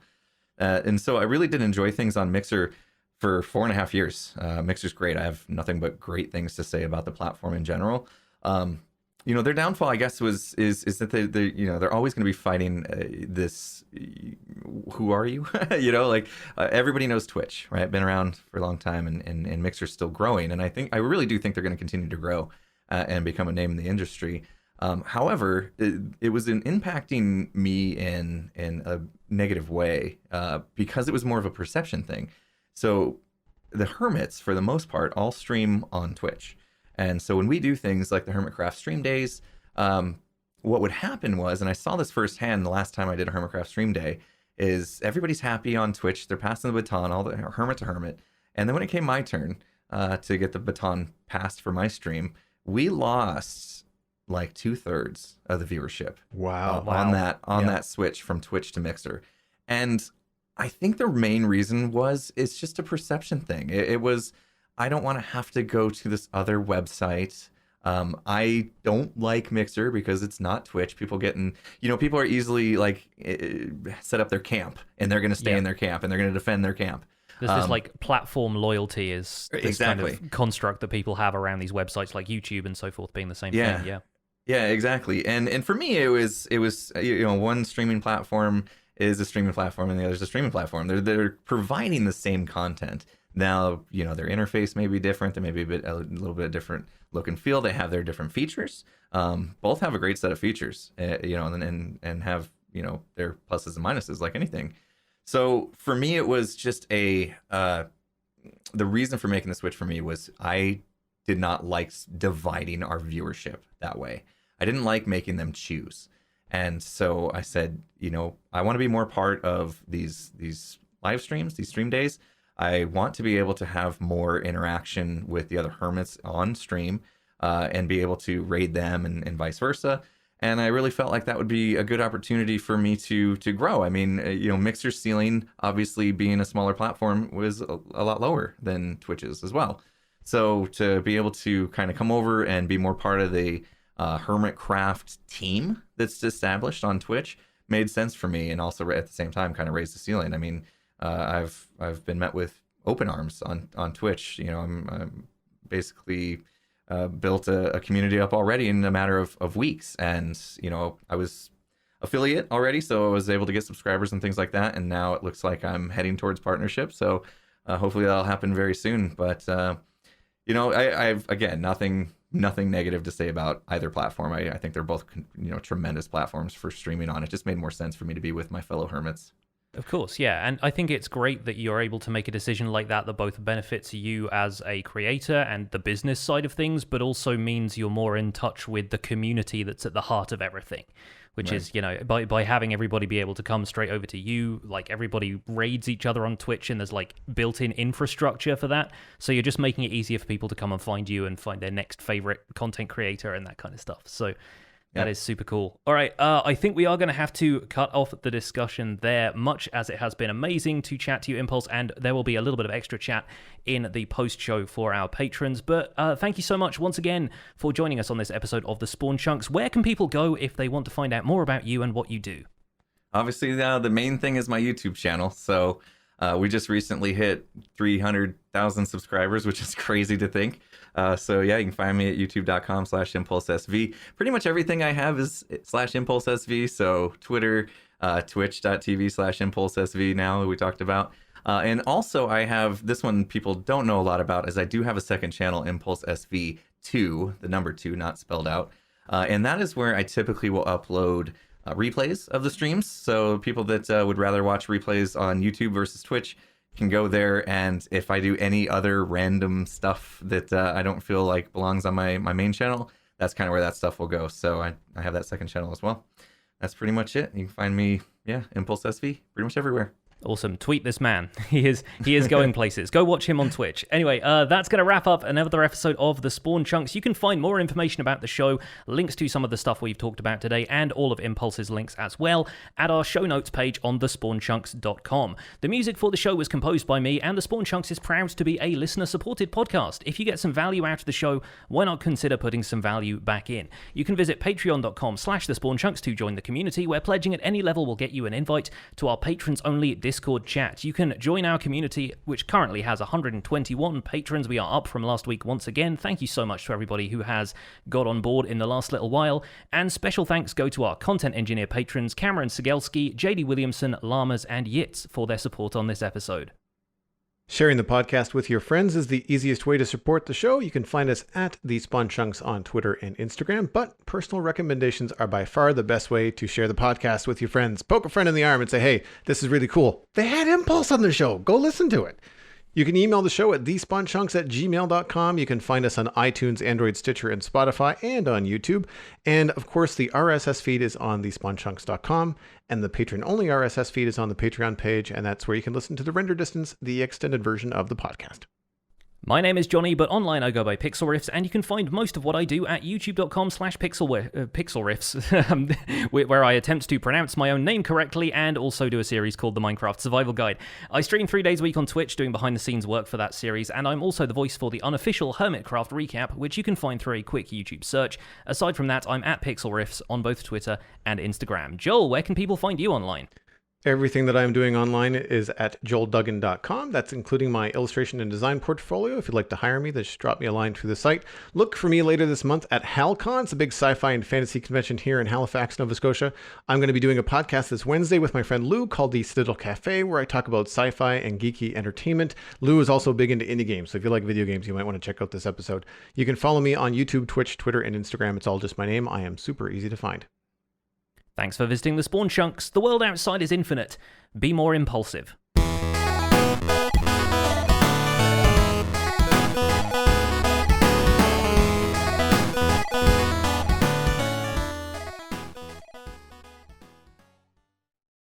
and so I really did enjoy things on Mixer for 4.5 years. Mixer's great. I have nothing but great things to say about the platform in general. their downfall, I guess, is that they're always going to be fighting this. Who are you? Everybody knows Twitch, right? Been around for a long time, and Mixer's still growing, and I really do think they're going to continue to grow and become a name in the industry. However, it was impacting me in a negative way because it was more of a perception thing. So the hermits, for the most part, all stream on Twitch. And so when we do things like the Hermitcraft stream days, what would happen was, and I saw this firsthand the last time I did a Hermitcraft stream day, is everybody's happy on Twitch. They're passing the baton, all the hermit to hermit. And then when it came my turn to get the baton passed for my stream, we lost like 2/3 of the viewership. Wow. On that switch from Twitch to Mixer. And I think the main reason it's just a perception thing. It was, I don't want to have to go to this other website. I don't like Mixer because it's not Twitch. People are easily like set up their camp, and they're going to stay in their camp, and they're going to defend their camp. There's this like platform loyalty is this exactly kind of construct that people have around these websites like YouTube and so forth being the same thing. Yeah, exactly. And for me, it was one streaming platform is a streaming platform and the other is a streaming platform. They're providing the same content. Now, their interface may be different. They may be a little bit different look and feel. They have their different features. Both have a great set of features, and have, their pluses and minuses like anything. So for me, it was just the reason for making the switch for me was I did not like dividing our viewership that way. I didn't like making them choose. And so I said, I want to be more part of these live streams, these stream days. I want to be able to have more interaction with the other hermits on stream and be able to raid them and vice versa. And I really felt like that would be a good opportunity for me to grow. I mean, Mixer's ceiling, obviously being a smaller platform, was a lot lower than Twitch's as well. So to be able to kind of come over and be more part of the Hermitcraft team that's established on Twitch made sense for me, and also at the same time kind of raised the ceiling. I mean, I've been met with open arms on Twitch. I'm basically built a community up already in a matter of weeks, and I was affiliate already, so I was able to get subscribers and things like that. And now it looks like I'm heading towards partnership. So hopefully that'll happen very soon. But I've again nothing negative to say about either platform. I think they're both tremendous platforms for streaming on. It just made more sense for me to be with my fellow hermits. Of course, yeah. And I think it's great that you're able to make a decision like that both benefits you as a creator and the business side of things, but also means you're more in touch with the community that's at the heart of everything, which is, by having everybody be able to come straight over to you, like everybody raids each other on Twitch and there's like built-in infrastructure for that. So you're just making it easier for people to come and find you and find their next favorite content creator and that kind of stuff. So that is super cool. All right, I think we are going to have to cut off the discussion there, much as it has been amazing to chat to you, Impulse, and there will be a little bit of extra chat in the post-show for our patrons. But thank you so much once again for joining us on this episode of The Spawn Chunks. Where can people go if they want to find out more about you and what you do? Obviously, the main thing is my YouTube channel. So we just recently hit 300,000 subscribers, which is crazy to think. So yeah, you can find me at youtube.com/ImpulseSV. Pretty much everything I have is /ImpulseSV. So Twitter, twitch.tv/ImpulseSV now we talked about. And also I have this one people don't know a lot about is I do have a second channel, ImpulseSV2, the number 2, not spelled out. And that is where I typically will upload replays of the streams. So people that would rather watch replays on YouTube versus Twitch can go there, and if I do any other random stuff that I don't feel like belongs on my main channel, that's kind of where that stuff will go. So I have that second channel as well. That's pretty much it. You can find me, ImpulseSV, pretty much everywhere. Awesome. Tweet this man. He is going places. Go watch him on Twitch. Anyway, that's going to wrap up another episode of The Spawn Chunks. You can find more information about the show, links to some of the stuff we've talked about today, and all of Impulse's links as well at our show notes page on thespawnchunks.com. The music for the show was composed by me, and The Spawn Chunks is proud to be a listener-supported podcast. If you get some value out of the show, why not consider putting some value back in? You can visit patreon.com/thespawnchunks to join the community, where pledging at any level will get you an invite to our patrons-only Discord Discord chat. You can join our community, which currently has 121 patrons. We are up from last week once again. Thank you so much to everybody who has got on board in the last little while. And special thanks go to our content engineer patrons, Cameron Sigelski, JD Williamson, Llamas, and Yitz for their support on this episode. Sharing the podcast with your friends is the easiest way to support the show. You can find us at The Spawn Chunks on Twitter and Instagram, but personal recommendations are by far the best way to share the podcast with your friends. Poke a friend in the arm and say, hey, this is really cool. They had Impulse on the show. Go listen to it. You can email the show at thespawnchunks@gmail.com. You can find us on iTunes, Android, Stitcher, and Spotify, and on YouTube. And of course, the RSS feed is on thespawnchunks.com, and the patron-only RSS feed is on the Patreon page, and that's where you can listen to the render distance, the extended version of the podcast. My name is Jonny, but online I go by Pixel Riffs, and you can find most of what I do at youtube.com/pixelriffs, where I attempt to pronounce my own name correctly and also do a series called the Minecraft Survival Guide. I stream 3 days a week on Twitch doing behind-the-scenes work for that series, and I'm also the voice for the unofficial Hermitcraft recap, which you can find through a quick YouTube search. Aside from that, I'm at Pixel Riffs on both Twitter and Instagram. Joel, where can people find you online? Everything that I'm doing online is at joelduggan.com. That's including my illustration and design portfolio. If you'd like to hire me, just drop me a line through the site. Look for me later this month at HalCon. It's a big sci-fi and fantasy convention here in Halifax, Nova Scotia. I'm going to be doing a podcast this Wednesday with my friend Lou called the Citadel Cafe, where I talk about sci-fi and geeky entertainment. Lou is also big into indie games, so if you like video games, you might want to check out this episode. You can follow me on YouTube, Twitch, Twitter, and Instagram. It's all just my name. I am super easy to find. Thanks for visiting the Spawn Chunks. The world outside is infinite. Be more impulsive.